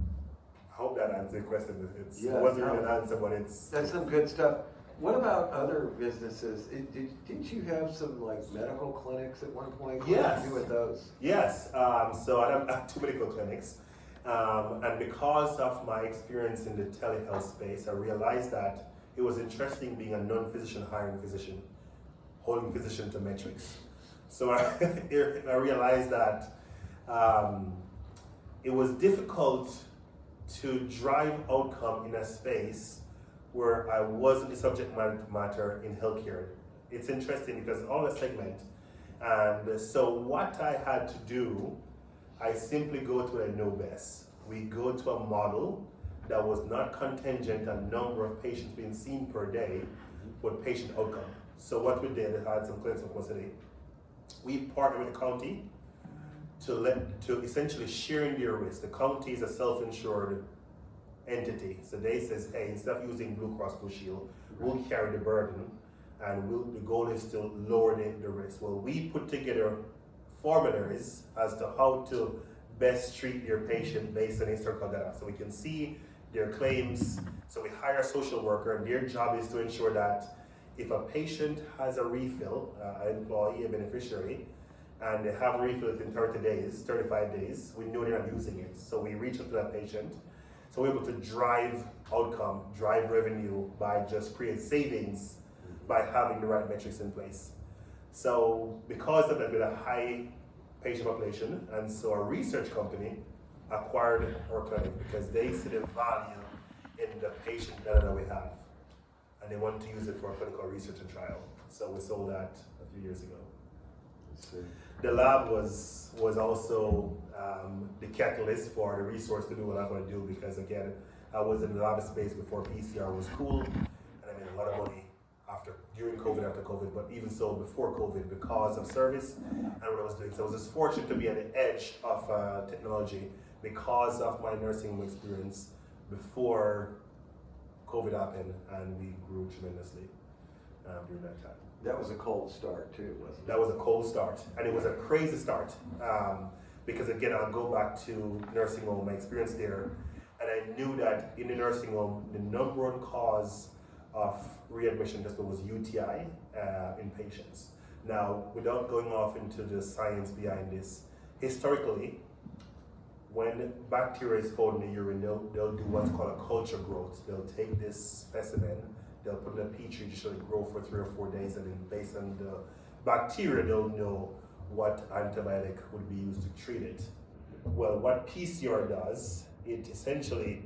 hope that answers the question. It wasn't really an answer, but it's... That's some good stuff. What about other businesses? Didn't you have some like medical clinics at one point? What Yes. did you do with those? Yes, so I have two medical clinics. And because of my experience in the telehealth space, I realized that it was interesting being a non-physician hiring physician, holding physician to metrics. So I realized that it was difficult to drive outcome in a space where I wasn't the subject matter in healthcare. It's interesting because it's all a segment. And so what I had to do, I simply go to what I know best. We go to a model that was not contingent on number of patients being seen per day, but patient outcome. So what we did, I had some clinics of course today. We partnered with the county to essentially sharing their risk. The county is a self-insured entity. So they says, hey, instead of using Blue Cross Blue Shield, we'll carry the burden, and the goal is to lower the risk. Well, we put together formulas as to how to best treat your patient based on historical data. So we can see their claims. So we hire a social worker, and their job is to ensure that if a patient has a refill, an employee, a beneficiary, and they have a refill within 30 days, 35 days, we know they're not using it. So we reach out to that patient. So we're able to drive outcome, drive revenue by just create savings by having the right metrics in place. So because of that, with a high patient population, and so a research company acquired our clinic because they see the value in the patient data that we have, and they want to use it for clinical research and trial. So we sold that a few years ago. The lab was also the catalyst for the resource to do what I'm going to do, because again, I was in the lab space before PCR was cool, and I made a lot of money during COVID, after COVID, but even so before COVID, because of service and what I was doing. So I was just fortunate to be at the edge of technology because of my nursing experience before COVID happened, and we grew tremendously during that time. That was a cold start too, wasn't it? That was a cold start, and it was a crazy start, because again, I'll go back to nursing home, my experience there, and I knew that in the nursing home, the number one cause of readmission just was UTI in patients. Now, without going off into the science behind this, historically, when bacteria is found in the urine, they'll do what's called a culture growth. They'll take this specimen, they'll put it in a petri dish, let it grow for 3 or 4 days, and then based on the bacteria, they'll know what antibiotic would be used to treat it. Well, what PCR does, it essentially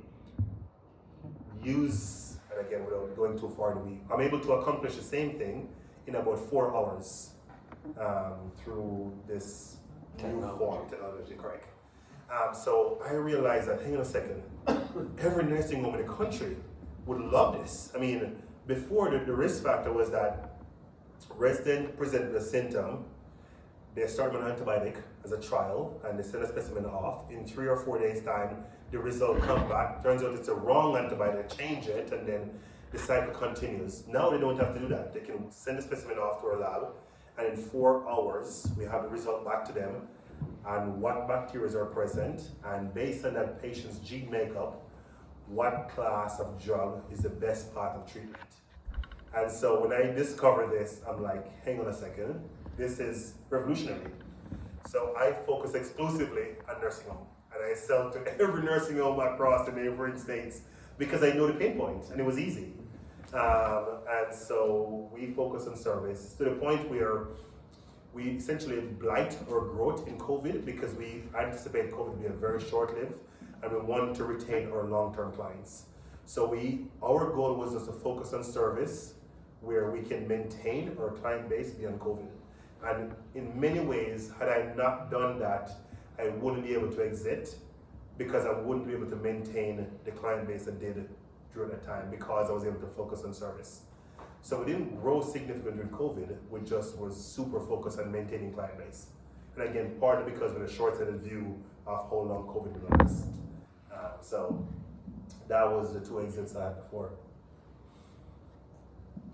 and again, without going too far, I'm able to accomplish the same thing in about 4 hours through this new form technology, correct? So I realized that, hang on a second, every nursing home in the country would love this. I mean, before the risk factor was that resident presented a symptom, they start with an antibiotic as a trial, and they send a specimen off. In 3 or 4 days' time, the result comes back. Turns out it's a wrong antibiotic, change it, and then the cycle continues. Now they don't have to do that. They can send the specimen off to our lab, and in 4 hours, we have the result back to them, and what bacteria are present, and based on that patient's gene makeup, what class of drug is the best path of treatment. And so when I discovered this, I'm like, hang on a second, this is revolutionary. So I focus exclusively on nursing home, and I sell to every nursing home across the neighboring states because I know the pain points, and it was easy. And so we focus on service to the point where we essentially blight our growth in COVID because we anticipate COVID to be a very short-lived, and we want to retain our long-term clients. So our goal was just to focus on service where we can maintain our client base beyond COVID. And in many ways, had I not done that, I wouldn't be able to exit because I wouldn't be able to maintain the client base I did during that time because I was able to focus on service. So we didn't grow significantly during COVID, we just was super focused on maintaining client base. And again, partly because of the short-sighted view of how long COVID would last. So that was the two exits I had before.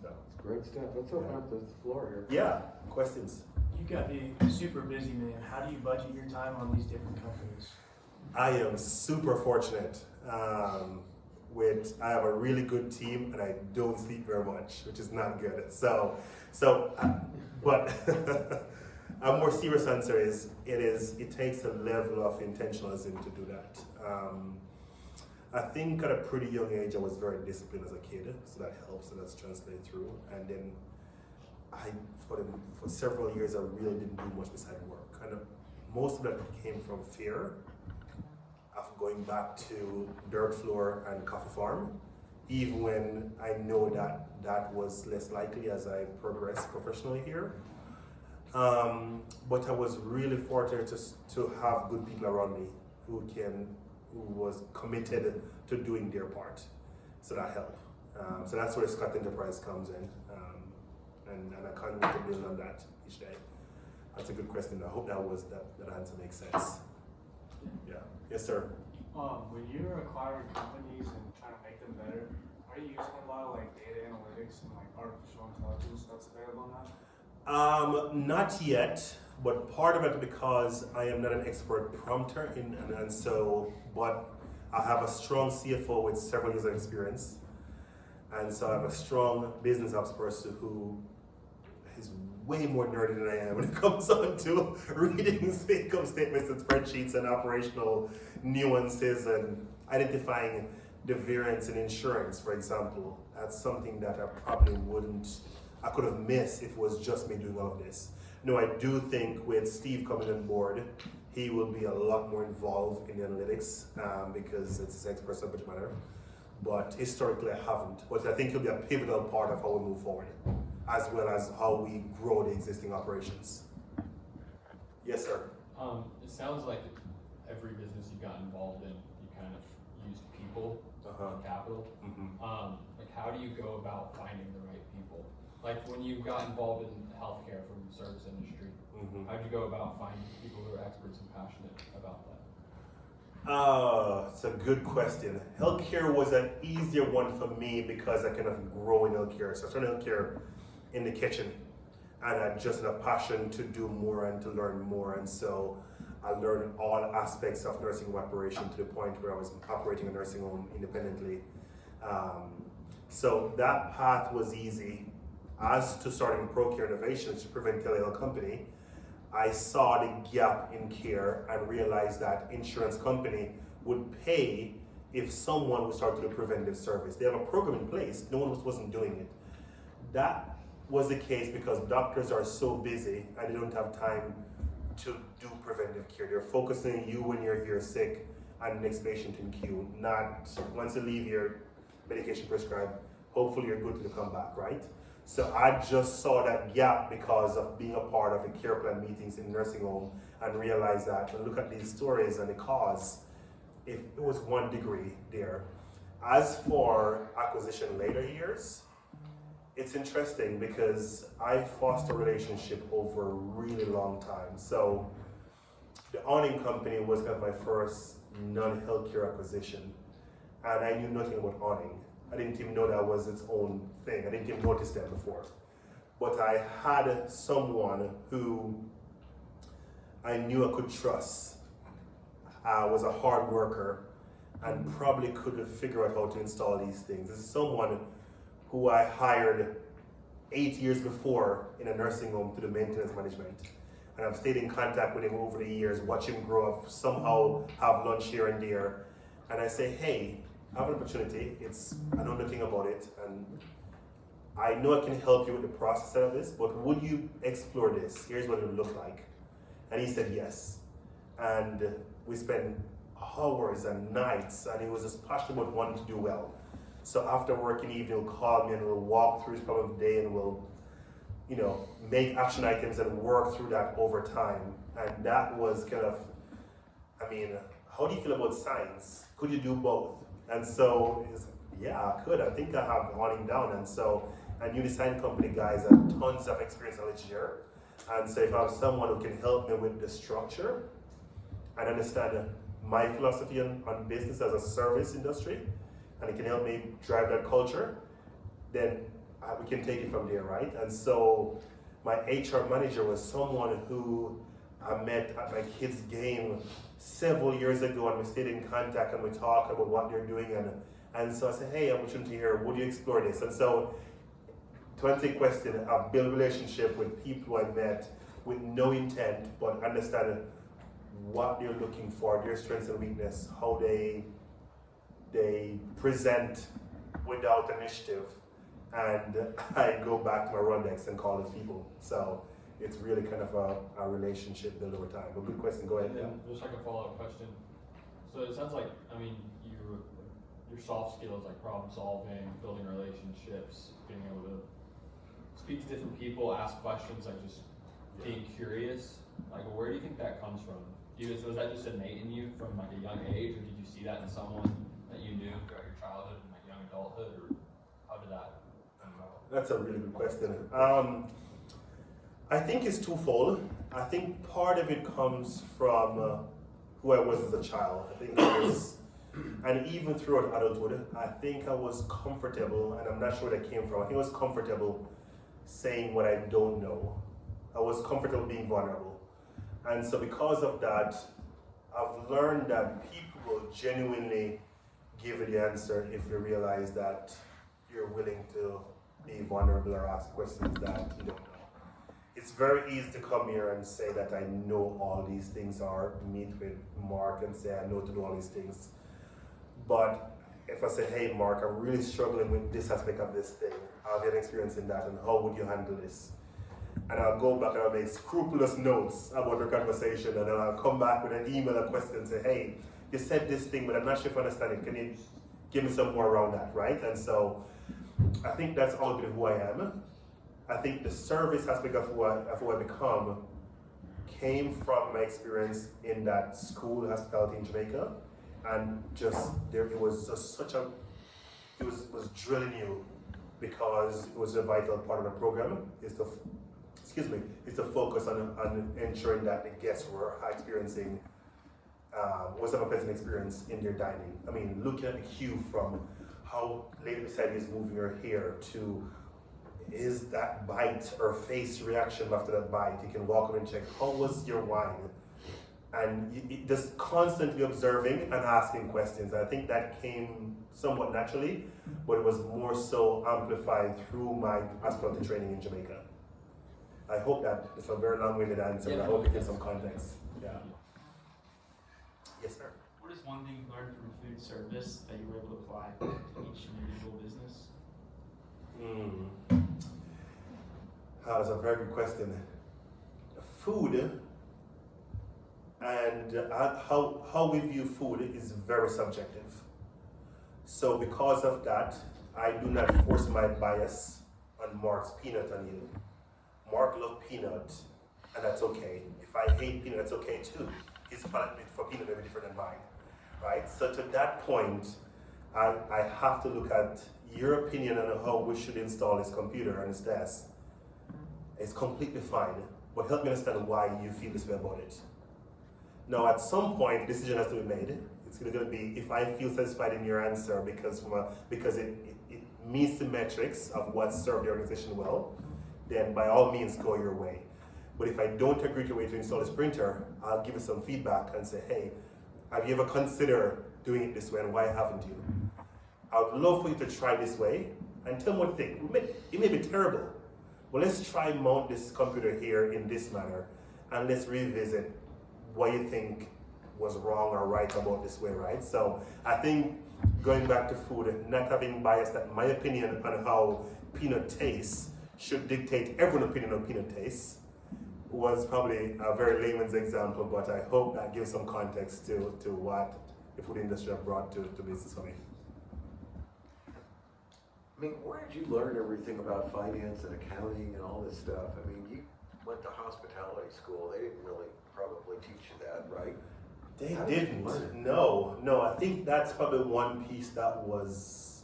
So. Great stuff. Let's open up the floor here. Yeah, questions? You got to be super busy, man. How do you budget your time on these different companies? I am super fortunate. I have a really good team, and I don't sleep very much, which is not good. But a more serious answer is it takes a level of intentionalism to do that. I think at a pretty young age I was very disciplined as a kid, so that helps and that's translated through. And then for several years I really didn't do much beside work. And most of that came from fear of going back to dirt floor and coffee farm, even when I know that was less likely as I progressed professionally here. But I was really fortunate to have good people around me who was committed to doing their part. So that helped. So that's where Scott Enterprise comes in. And I can't wait to build on that each day. That's a good question. I hope that answer makes sense. Yeah. Yes, sir. When you're acquiring companies and trying to make them better, are you using a lot of like data analytics and like artificial intelligence that's available now? Not yet, but part of it because I am not an expert prompter but I have a strong CFO with several years of experience. And so I have a strong business ops person who is way more nerdy than I am when it comes on to reading income statements and spreadsheets and operational nuances and identifying the variance in insurance, for example. That's something that I could have missed if it was just me doing all of this. No, I do think with Steve coming on board, he will be a lot more involved in the analytics because it's his expert subject matter. But historically I haven't. But I think he'll be a pivotal part of how we move forward, as well as how we grow the existing operations. Yes, sir. It sounds like every business you got involved in, you kind of used people, capital. Mm-hmm. Like, how do you go about finding the right people? Like, when you got involved in healthcare from the service industry, how'd you go about finding people who are experts and passionate about that? It's a good question. Healthcare was an easier one for me because I kind of grow in healthcare. So I started healthcare in the kitchen, and I just had a passion to do more and to learn more. And so I learned all aspects of nursing home operation to the point where I was operating a nursing home independently. So that path was easy. As to starting ProCare Innovations to prevent telehealth company, I saw the gap in care and realized that insurance company would pay if someone would start to do preventive service. They have a program in place, no one wasn't doing it. That was the case because doctors are so busy and they don't have time to do preventive care. They're focusing on you when you're here sick and the next patient in queue, not once you leave your medication prescribed, hopefully you're good to come back, right? So I just saw that gap because of being a part of the care plan meetings in nursing home and realized that when I look at these stories and the cause, if it was 1 degree there. As for acquisition later years, it's interesting because I fostered a relationship over a really long time. So the awning company was kind of my first non-healthcare acquisition, and I knew nothing about awning. I didn't even know that was its own thing. I didn't even notice that before. But I had someone who I knew I could trust, was a hard worker, and probably could figure out how to install these things. This is someone who I hired 8 years before in a nursing home to do maintenance management. And I've stayed in contact with him over the years, watch him grow up, somehow have lunch here and there. And I say, hey, I have an opportunity, I know nothing about it, and I know I can help you with the process of this, but would you explore this? Here's what it would look like. And he said yes. And we spent hours and nights, and he was just passionate about wanting to do well. So after work in the evening, he'll call me and we'll walk through his problem of the day and we'll, make action items and work through that over time. And that was kind of, how do you feel about science? Could you do both? And so, yeah, I could. I think I have running down. And so, and you design company guys have tons of experience knowledge here. And so if I have someone who can help me with the structure and understand my philosophy on business as a service industry, and it can help me drive that culture, then we can take it from there, right? And so my HR manager was someone who I met at my kids' game several years ago, and we stayed in contact and we talked about what they're doing. And so I said, hey, opportunity here, would you explore this? And so, to answer your question, I've built a relationship with people I met with no intent, but understand what they're looking for, their strengths and weakness, how they present without initiative. And I go back to my Rolodex and call those people. So it's really kind of a relationship built over time. But good question, go ahead. Yeah, just like a follow-up question. So it sounds like, I mean, your soft skills like problem solving, building relationships, being able to speak to different people, ask questions, like just being curious. Like, where do you think that comes from? Was that just innate in you from like a young age, or did you see that in someone that you knew throughout your childhood and like young adulthood, or how did that come about? That's a really good question. I think it's twofold. I think part of it comes from who I was as a child. I think I was, and even throughout adulthood, I think I was comfortable, and I'm not sure where that came from. I think I was comfortable saying what I don't know. I was comfortable being vulnerable. And so because of that, I've learned that people will genuinely give you the answer if you realize that you're willing to be vulnerable or ask questions that you don't know. It's very easy to come here and say that I know all these things, or meet with Mark and say I know to do all these things. But if I say, hey Mark, I'm really struggling with this aspect of this thing, I've had experience in that, and how would you handle this? And I'll go back and I'll make scrupulous notes about the conversation, and then I'll come back with an email or question and say, hey, you said this thing, but I'm not sure if I understand it. Can you give me some more around that, right? And so I think that's all bit of who I am. I think the service aspect of who I become came from my experience in that school hospitality in Jamaica, and just there it was just such a it was drilling you, because it was a vital part of the program is to focus on ensuring that the guests were experiencing was a pleasant experience in their dining. I mean, looking at the cue from how lady beside you is moving her hair to is that bite or face reaction after that bite. You can walk over and check, how was your wine? And just constantly observing and asking questions. I think that came somewhat naturally, but it was more so amplified through my hospitality training in Jamaica. I hope that it's a very long-winded answer, but I hope it gives some context. Yeah. Yes, sir. What is one thing you learned from food service that you were able to apply to each individual business? That's a very good question. Food and how we view food is very subjective. So because of that, I do not force my bias on Mark's peanut on you. Mark loves peanut, and that's okay. If I hate peanut, that's okay too. His palate for peanut may be different than mine, right? So to that point, I have to look at your opinion on how we should install this computer on this desk. It's completely fine, but help me understand why you feel this way about it. Now, at some point, a decision has to be made. It's going to be if I feel satisfied in your answer because it meets the metrics of what served the organization well, then by all means go your way. But if I don't agree to your way to install this printer, I'll give you some feedback and say, hey, have you ever considered doing it this way, and why haven't you? I would love for you to try this way and tell me what you think. It may be terrible, but let's try mount this computer here in this manner, and let's revisit what you think was wrong or right about this way, right? So I think going back to food, not having bias that my opinion on how peanut tastes should dictate everyone's opinion on peanut tastes was probably a very layman's example, but I hope that gives some context to what the food industry have brought to business for me. I mean, where did you learn everything about finance and accounting and all this stuff? I mean, you went to hospitality school. They didn't really probably teach you that, right? They How did you didn't. learn it? No. I think that's probably one piece that was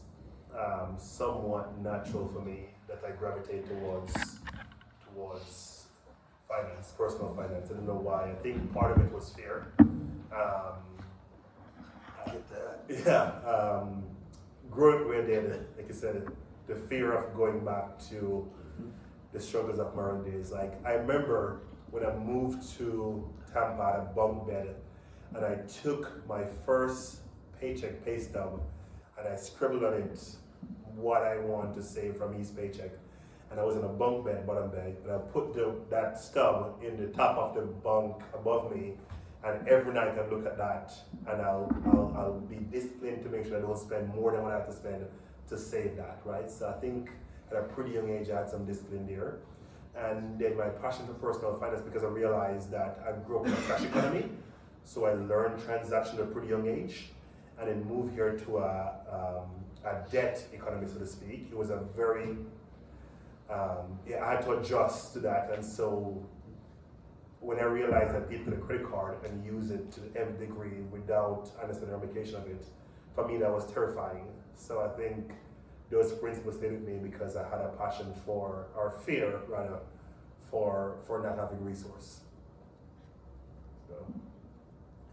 somewhat natural for me, that I gravitate towards finance, personal finance. I don't know why. I think part of it was fear. I get that. Yeah. Growing up where did, like I said, the fear of going back to the struggles of my early days. Like, I remember when I moved to Tampa, I had a bunk bed, and I took my first paycheck pay stub and I scribbled on it what I wanted to save from each paycheck. And I was in a bunk bed, bottom bed, and I put that stub in the top of the bunk above me. And every night I look at that, and I'll be disciplined to make sure I don't spend more than what I have to spend to save that, right? So I think at a pretty young age I had some discipline there. And then my passion for personal finance, because I realized that I grew up in a crash economy, so I learned transaction at a pretty young age, and then moved here to a debt economy, so to speak. It was a very, I had to adjust to that, and so when I realized that people get a credit card and use it to the nth degree without understanding the ramification of it, for me that was terrifying. So I think those principles stayed with me because I had a passion for, or fear rather, for not having resource. So,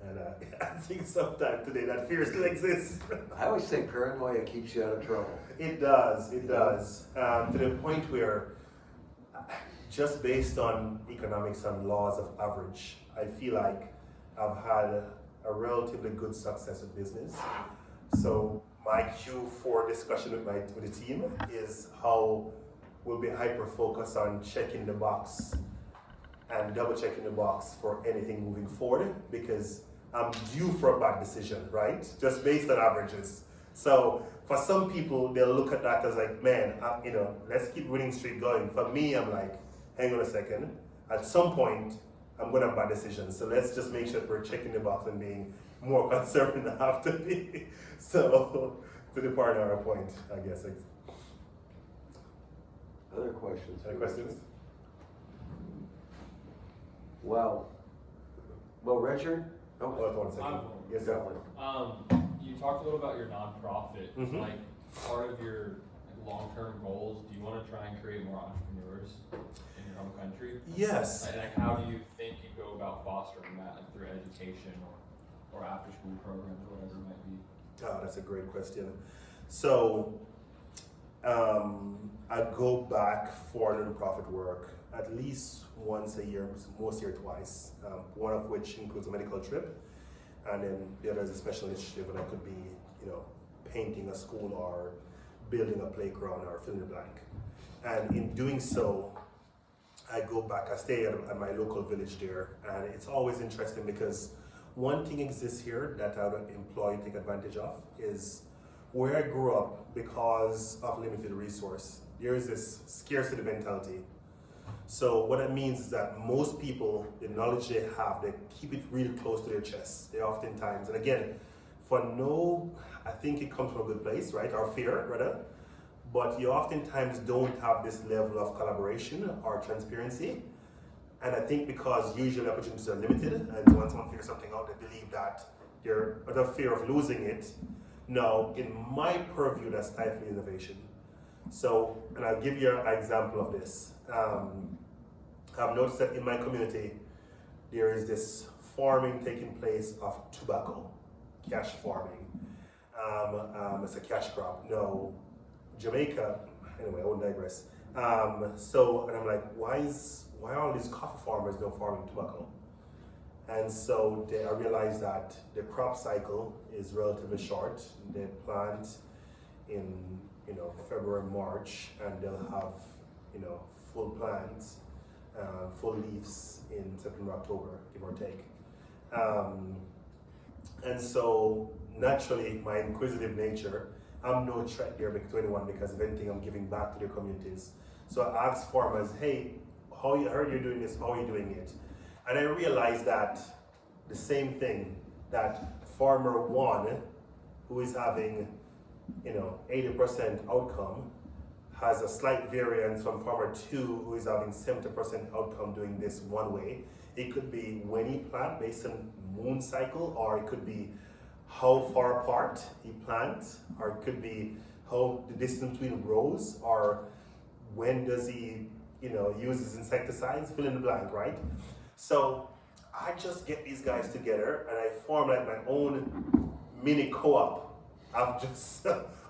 and I think sometimes today that fear still exists. I always think paranoia keeps you out of trouble. It does. To the point where, just based on economics and laws of average, I feel like I've had a relatively good success with business. So my cue for discussion with the team is how we'll be hyper focused on checking the box and double checking the box for anything moving forward, because I'm due for a bad decision, right? Just based on averages. So for some people, they'll look at that as like, man, let's keep winning streak going. For me, I'm like, hang on a second. At some point, I'm going to have bad decisions. So let's just make sure we're checking the box and being more conservative than I have to be. So to the part of our point, I guess. Other questions? Any questions? Well, Richard? Oh, hold on 1 second. Yes, sir. You talked a little about your nonprofit. Mhm. Like, part of your long-term goals, do you want to try and create more entrepreneurs in your home country? Yes. Like, how do you think you go about fostering that, like through education or after-school programs, or whatever it might be? Oh, that's a great question. So, I go back for nonprofit work at least once a year, most year twice. One of which includes a medical trip, and then the other is a special initiative, and I could be, painting a school or building a playground or fill in the blank. And in doing so, I go back. I stay at my local village there, and it's always interesting because one thing exists here that I would employ take advantage of is where I grew up, because of limited resource, there is this scarcity mentality. So what that means is that most people, the knowledge they have, they keep it really close to their chest. They oftentimes, and again, I think it comes from a good place, right? Or fear, rather. But you oftentimes don't have this level of collaboration or transparency. And I think because usually opportunities are limited, and once someone figures something out, they believe that they're out of fear of losing it. No, in my purview, that's stifling innovation. So, and I'll give you an example of this. I've noticed that in my community, there is this farming taking place of tobacco, cash farming. It's a cash crop. No, Jamaica, anyway, I won't digress. And I'm like, why are all these coffee farmers not farming tobacco? And so I realized that the crop cycle is relatively short. They plant in February, March, and they'll have full plants, full leaves in September, October, give or take. And so naturally, my inquisitive nature, I'm no threat there to anyone, because if anything, I'm giving back to their communities. So I asked farmers, hey, I heard you're doing this, how are you doing it? And I realized that the same thing, that farmer one, who is having 80% outcome, has a slight variance from farmer two, who is having 70% outcome doing this one way. It could be when he plant based on moon cycle, or it could be how far apart he plants, or it could be how the distance between rows, or when does he, use his insecticides, fill in the blank, right? So I just get these guys together and I form like my own mini co-op of just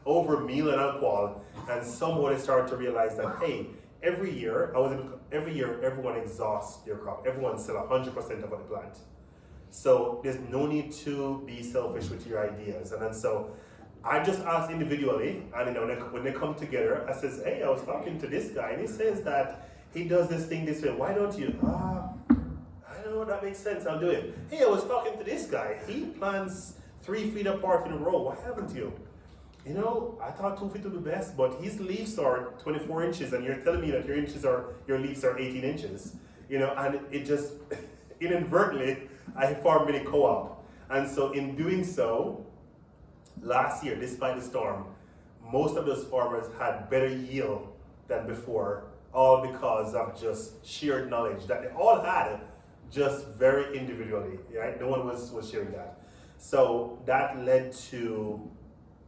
over meal and alcohol, and someone started to realize that, hey, every year everyone exhausts their crop, everyone sell 100% of what they plant. So there's no need to be selfish with your ideas. And then so I just ask individually, and when they come together, I says, hey, I was talking to this guy and he says that he does this thing this way. Why don't you? I don't know, that makes sense, I'll do it. Hey, I was talking to this guy. He plants 3 feet apart in a row. Why haven't you? I thought 2 feet would be best, but his leaves are 24 inches and you're telling me that your leaves are 18 inches. And it just, inadvertently, I formed a co-op. And so in doing so, last year, despite the storm, most of those farmers had better yield than before, all because of just shared knowledge that they all had, just very individually, right? No one was sharing that. So that led to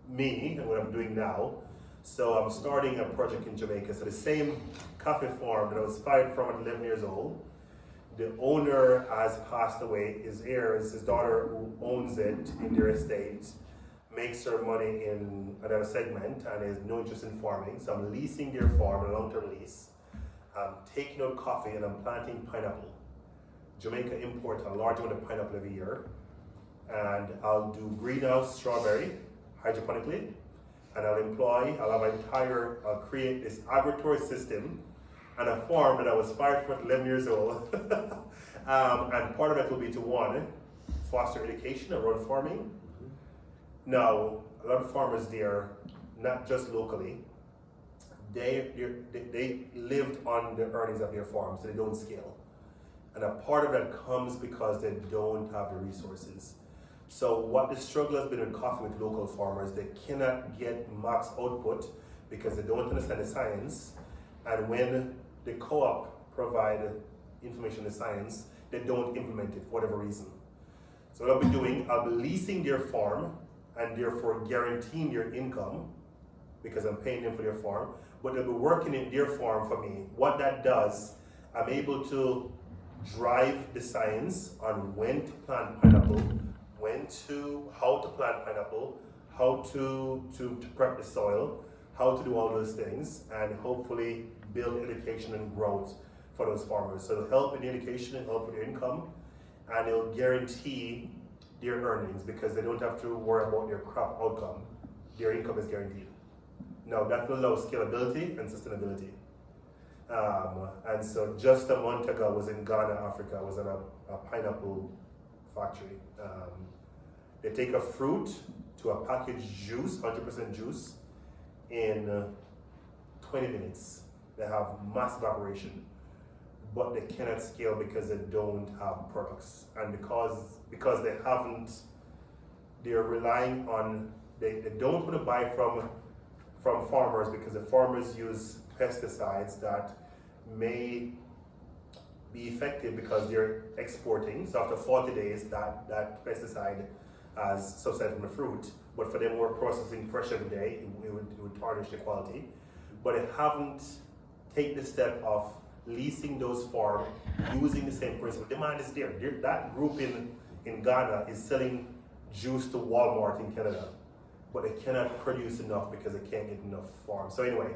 me and what I'm doing now. So I'm starting a project in Jamaica. So the same coffee farm that I was fired from at 11 years old, the owner has passed away. His heirs, his daughter who owns it in their estate, makes her money in another segment and has no interest in farming. So I'm leasing their farm, a long-term lease. I'm taking out coffee and I'm planting pineapple. Jamaica imports a large amount of pineapple every year. And I'll do greenhouse strawberry hydroponically. And I'll create this agrotourist system and a farm that I was fired from at 11 years old. And part of it will be to foster education around farming. Now, a lot of farmers there, not just locally, they lived on the earnings of their farm, so they don't scale. And a part of that comes because they don't have the resources. So what the struggle has been in coffee with local farmers, they cannot get max output because they don't understand the science. And when the co-op provide information on the science, they don't implement it for whatever reason. So what I'll be doing, I'll be leasing their farm and therefore guaranteeing their income because I'm paying them for their farm, but they'll be working in their farm for me. What that does, I'm able to drive the science on when to plant pineapple, how to plant pineapple, how to prep the soil, how to do all those things, and hopefully build education and growth for those farmers. So it'll help in education and help with their income, and it'll guarantee their earnings because they don't have to worry about their crop outcome. Their income is guaranteed. Now that will allow scalability and sustainability. And so just a month ago, I was in Ghana, Africa. I was in a pineapple factory. They take a fruit to a packaged juice, 100% juice, in 20 minutes. They have massive operation, but they cannot scale because they don't have products. And because they haven't, they're relying on, they don't want to buy from farmers because the farmers use pesticides that may be effective because they're exporting. So after 40 days, that pesticide has subsided from the fruit. But for them, we're processing fresh every day. It would tarnish the quality. But they haven't taken the step of leasing those farms, using the same principle. Demand is there. That group in Ghana is selling juice to Walmart in Canada, but they cannot produce enough because they can't get enough farms. So anyway,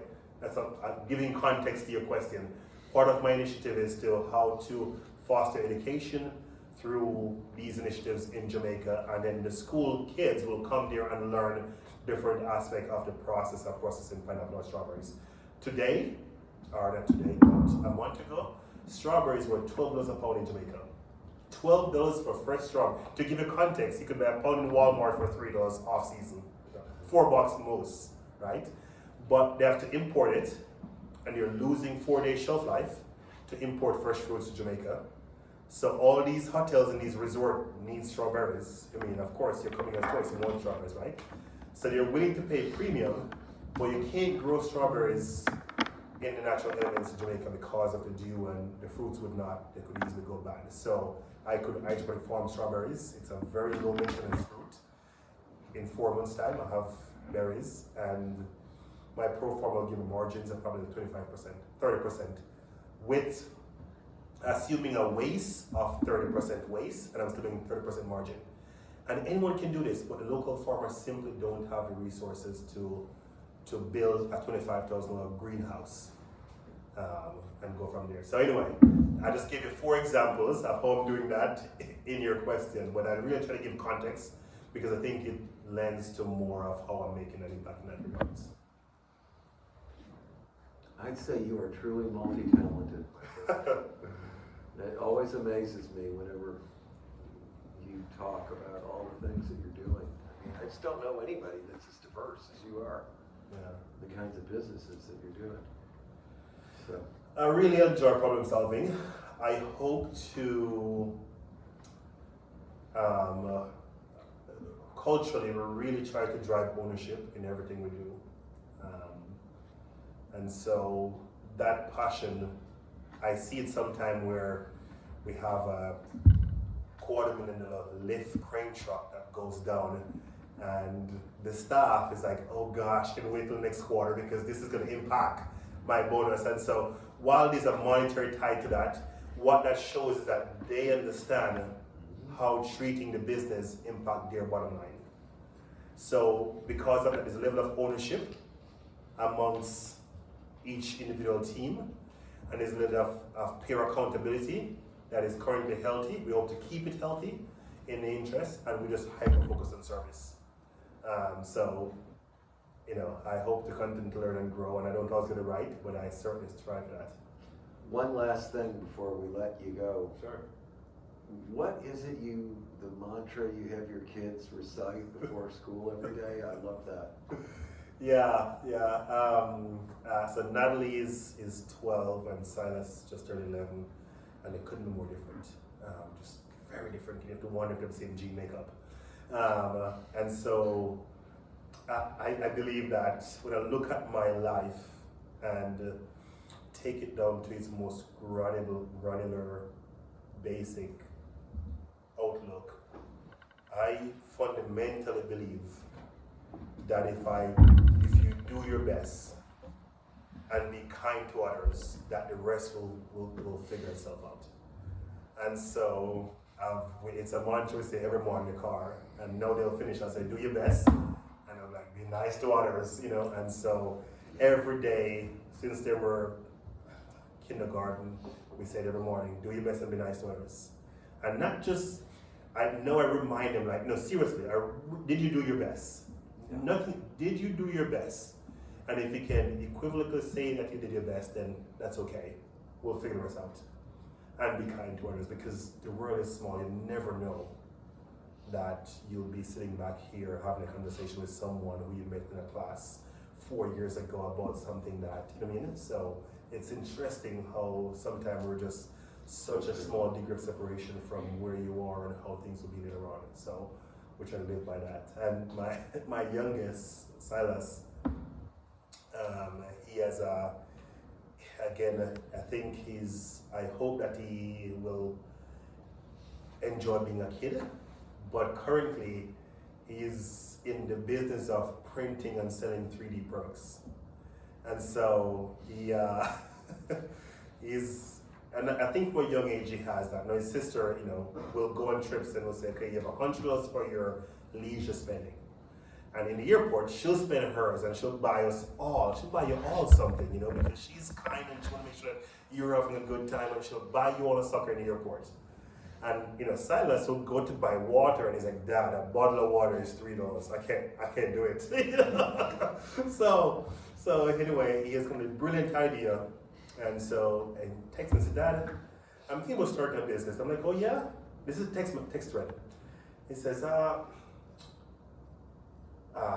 giving context to your question. Part of my initiative is to how to foster education through these initiatives in Jamaica, and then the school kids will come there and learn different aspects of the process of processing pineapple or strawberries. Today, or not today, but a month ago, strawberries were $12 a pound in Jamaica. $12 for fresh strawberry. To give you context, you could buy a pound in Walmart for $3 off season. $4 most, right? But they have to import it, and you're losing 4-day shelf life to import fresh fruits to Jamaica. So all these hotels and these resorts need strawberries. I mean, of course, you're coming as tourists, you want strawberries, right? So they're willing to pay premium, but you can't grow strawberries in the natural elements in Jamaica because of the dew, and the fruits they could easily go bad. So I try farm strawberries. It's a very low maintenance fruit. In 4 months' time, I have berries, and my pro farm will give me margins of probably 25%, 30%, with assuming a waste of 30% waste, and I'm still doing 30% margin. And anyone can do this, but the local farmers simply don't have the resources to build a $25,000 greenhouse and go from there. So anyway, I just gave you 4 examples of how I'm doing that in your question, but I really try to give context because I think it lends to more of how I'm making an impact in that regards. I'd say you are truly multi-talented. It always amazes me whenever you talk about all the things that you're doing. I mean, I just don't know anybody that's as diverse as you are. Yeah. The Kinds of businesses that you're doing. So I really enjoy problem solving. I hope to culturally we really try to drive ownership in everything we do. And so that passion, I see it sometime where we have a $250,000 lift crane truck that goes down, and the staff is like, oh gosh, can we wait till next quarter because this is going to impact my bonus. And so while there's a monetary tie to that, what that shows is that they understand how treating the business impact their bottom line. So because of that, there's a level of ownership amongst each individual team, and there's a level of peer accountability that is currently healthy. We hope to keep it healthy in the interest, and we just hyper-focus on service. So, I hope to continue to learn and grow, and I don't always get it right, but I certainly strive for that. one last thing before we let you go. Sure. What is it the mantra you have your kids recite before school every day? I love that. Yeah. So Natalie is 12 and Silas just turned 11, and they couldn't be more different. Just very different. You have to wonder if they have the same gene makeup. And so I believe that when I look at my life and take it down to its most granular, basic outlook, I fundamentally believe that if you do your best and be kind to others, that the rest will figure itself out. And so it's a mantra we say every morning in the car, and now they'll finish. I say, do your best, and I'm like, be nice to others, And so every day since they were kindergarten, we said every morning, do your best and be nice to others. And not just, I remind them, like, no, seriously, did you do your best? Nothing, did you do your best? And if you can equivocally say that you did your best, then that's okay. We'll figure this out. And be kind to others, because the world is small. You never know that you'll be sitting back here having a conversation with someone who you met in a class 4 years ago about something that, you know what I mean? So it's interesting how sometimes we're just such a small degree of separation from where you are and how things will be later on. So we try to live by that. And my youngest, Silas, he has I hope that he will enjoy being a kid, but currently he's in the business of printing and selling 3D products. And so and I think for a young age he has that. Now his sister, will go on trips and will say, okay, you have $100 for your leisure spending. And in the airport, she'll spend hers and she'll buy you all something, because she's kind and she wants to make sure that you're having a good time, and she'll buy you all the sucker in the airport. And Silas will go to buy water and he's like, Dad, a bottle of water is $3. I can't do it. So anyway, he has come with a brilliant idea. And so he texts me and said, Dad, I'm thinking about starting a business. I'm like, oh yeah? This is a text thread. He says, I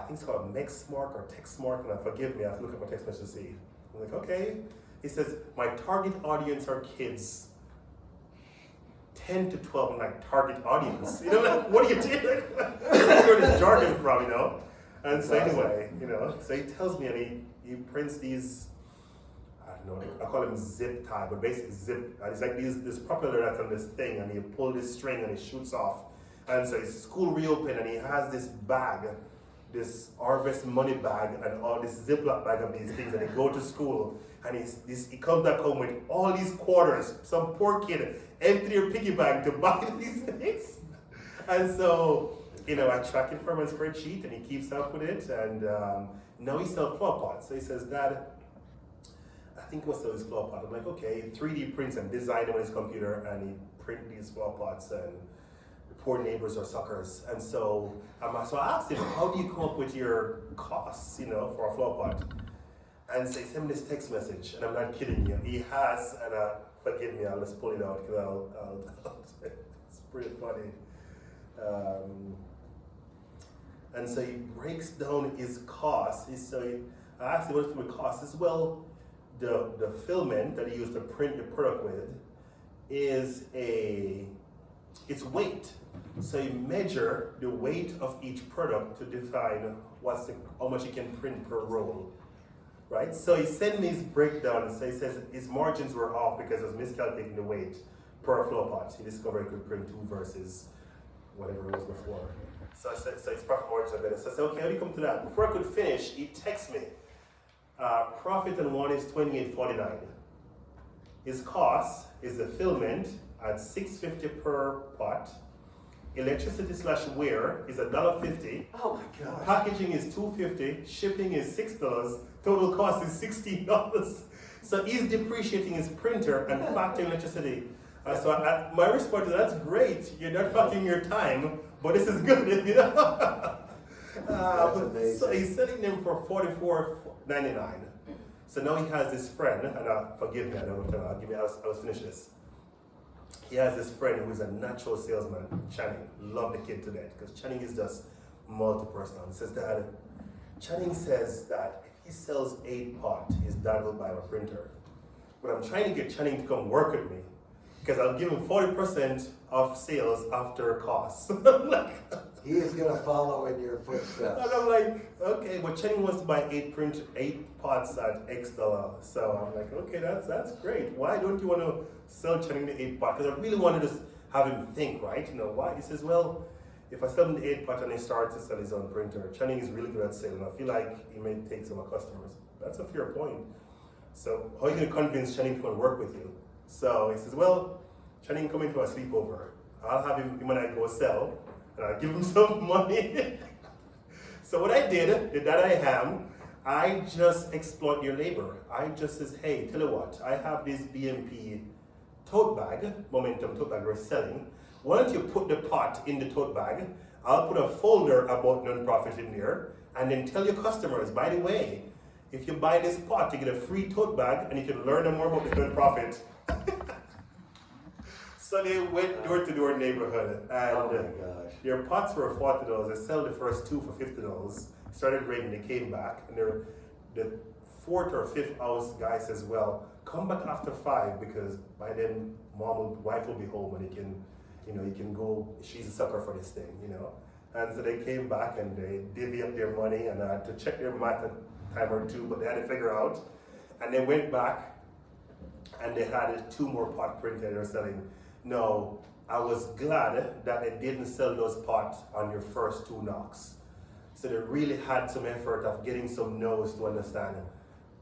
think it's called Mexmark or Texmark, and forgive me, I have to look at my text message to see. I'm like, okay. He says, my target audience are kids 10 to 12. I'm like, target audience? What are you doing? Where this jargon from, And so anyway, so he tells me, and he prints these You know, I call them zip tie, but basically zip. It's like this propeller that's on this thing, and you pull this string and it shoots off. And so his school reopened, and he has this bag, this Harvest money bag, and all this Ziploc bag of these things, and he go to school, and he comes back home with all these quarters. Some poor kid empty their piggy bank to buy these things. And so, you know, I track it from a spreadsheet, and he keeps up with it, and now he sells flower pots. So he says, Dad, I think we'll sell his flower pot. I'm like, okay, 3D prints and design them on his computer, and he print these flower pots, and the poor neighbors are suckers. And so, so I asked him, how do you come up with your costs, you know, for a flower pot? And so he sent me this text message, and I'm not kidding you. He has, and forgive me, I'll just pull it out, because it's pretty funny. And so he breaks down his costs. I asked him what's the cost as well. The filament that he used to print the product with is its weight. So you measure the weight of each product to define how much you can print per roll, right? So he sent me his breakdown. So he says his margins were off because he was miscalculating the weight per flow pot. He discovered he could print 2 versus whatever it was before. So I said, so his profit margins are better. So I said, okay, how do you come to that? Before I could finish, he texts me. Profit on one is $28.49. His cost is the filament at $6.50 per pot. Electricity / wear is $1.50. Oh my God. Packaging is $2.50. Shipping is $6. Total cost is $16. So he's depreciating his printer and factoring electricity. My response is, that's great. You're not factoring your time, but this is good, you know. So he's selling them for $44.99. So now he has this friend, and forgive me, I'll finish this. He has this friend who is a natural salesman, Channing. Love the kid to death, because Channing is just multi-personal. He says that Channing says that if he sells 8 pot, his dad will buy a printer. But I'm trying to get Channing to come work with me, because I'll give him 40% of sales after costs. He is going to follow in your footsteps. And I'm like, okay, but Channing wants to buy 8 pots at X dollar. So I'm like, okay, that's great. Why don't you want to sell Channing the 8 pot? Because I really wanted to have him think, right? You know, why? He says, well, if I sell him the 8 pot and he starts to sell his own printer, Channing is really good at selling. I feel like he may take some of customers. That's a fair point. So how are you going to convince Channing to come and work with you? So he says, well, Channing come into a sleepover. I'll have him and I go sell, and I'll give him some money. So what I did, the dad I am, I just exploit your labor. I just says, hey, tell you what, I have this BMP tote bag, Momentum tote bag we're selling. Why don't you put the pot in the tote bag? I'll put a folder about nonprofit in there, and then tell your customers, by the way, if you buy this pot, you get a free tote bag, and you can learn more about this nonprofit. So they went door to door neighborhood, and their pots were $40. They sell the first 2 for $50. Started raining, they came back, and the 4th or 5th house guy says, well, come back after 5, because by then wife will be home, and he can go, she's a sucker for this thing, you know. And so they came back and they divvy up their money, and I had to check their math a time or 2, but they had to figure out. And they went back, and they had 2 more pot prints they were selling. No, I was glad that they didn't sell those pots on your first 2 knocks. So they really had some effort of getting some no's to understand,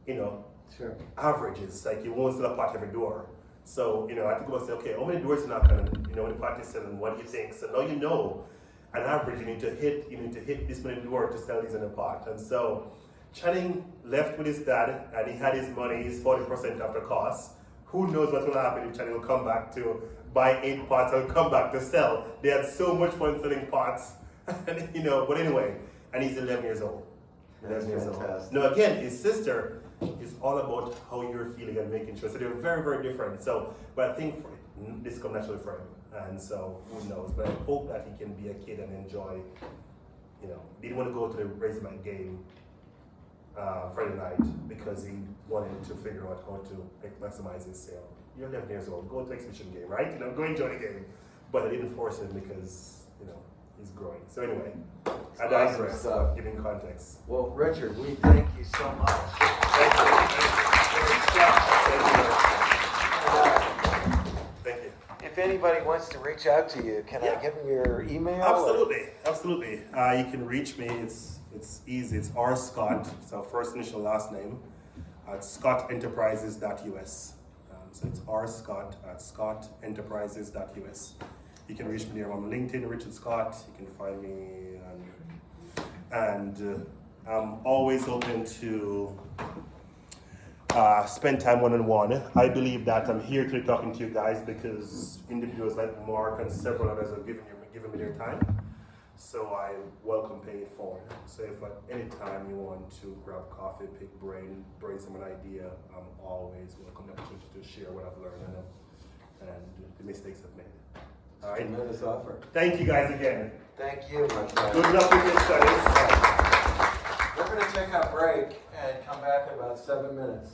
you know, sure, averages. Like you won't sell a pot every door. So, you know, I had to go and say, okay, how many doors you knock on? You know, when the pot is selling, what do you think? So now you know an average you need to hit this many doors to sell these in a pot. And so Channing left with his dad, and he had his money, his 40% after costs. Who knows what will happen if Channing will come back to buy 8 pots and come back to sell. They had so much fun selling pots. And, you know, but anyway, and he's 11 years old. That's fantastic. Now again, his sister is all about how you're feeling and making sure. So they're very, very different. So, but I think this comes naturally for him. And so, who knows? But I hope that he can be a kid and enjoy, you know, didn't want to go to the Razorback game Friday night because he wanted to figure out how to maximize his sale. You're 11 years old, go to exhibition game, right? You know, go enjoy the game. But I didn't force him because, you know, he's growing. So anyway, I digress, giving context. Well, Richard, we thank you so much. Thank you. Thank you. If anybody wants to reach out to you, can I give them your email? Absolutely, absolutely. You can reach me. It's easy. It's R Scott. So first initial, last name at scottenterprises.us. So it's R Scott at scottenterprises.us. You can reach me there. I'm on LinkedIn, Richard Scott. You can find me, and I'm always open to spend time one-on-one. I believe that I'm here to talking to you guys because individuals like Mark and several others have given me their time. So I welcome paying it forward. So if at any time you want to grab coffee, pick brain, brainstorm an idea, I'm always welcome the opportunity to share what I've learned and the mistakes I've made. All right. Tremendous offer. Thank you guys again. Thank you, my friend. Good luck with your studies. We're going to take a break and come back in about 7 minutes.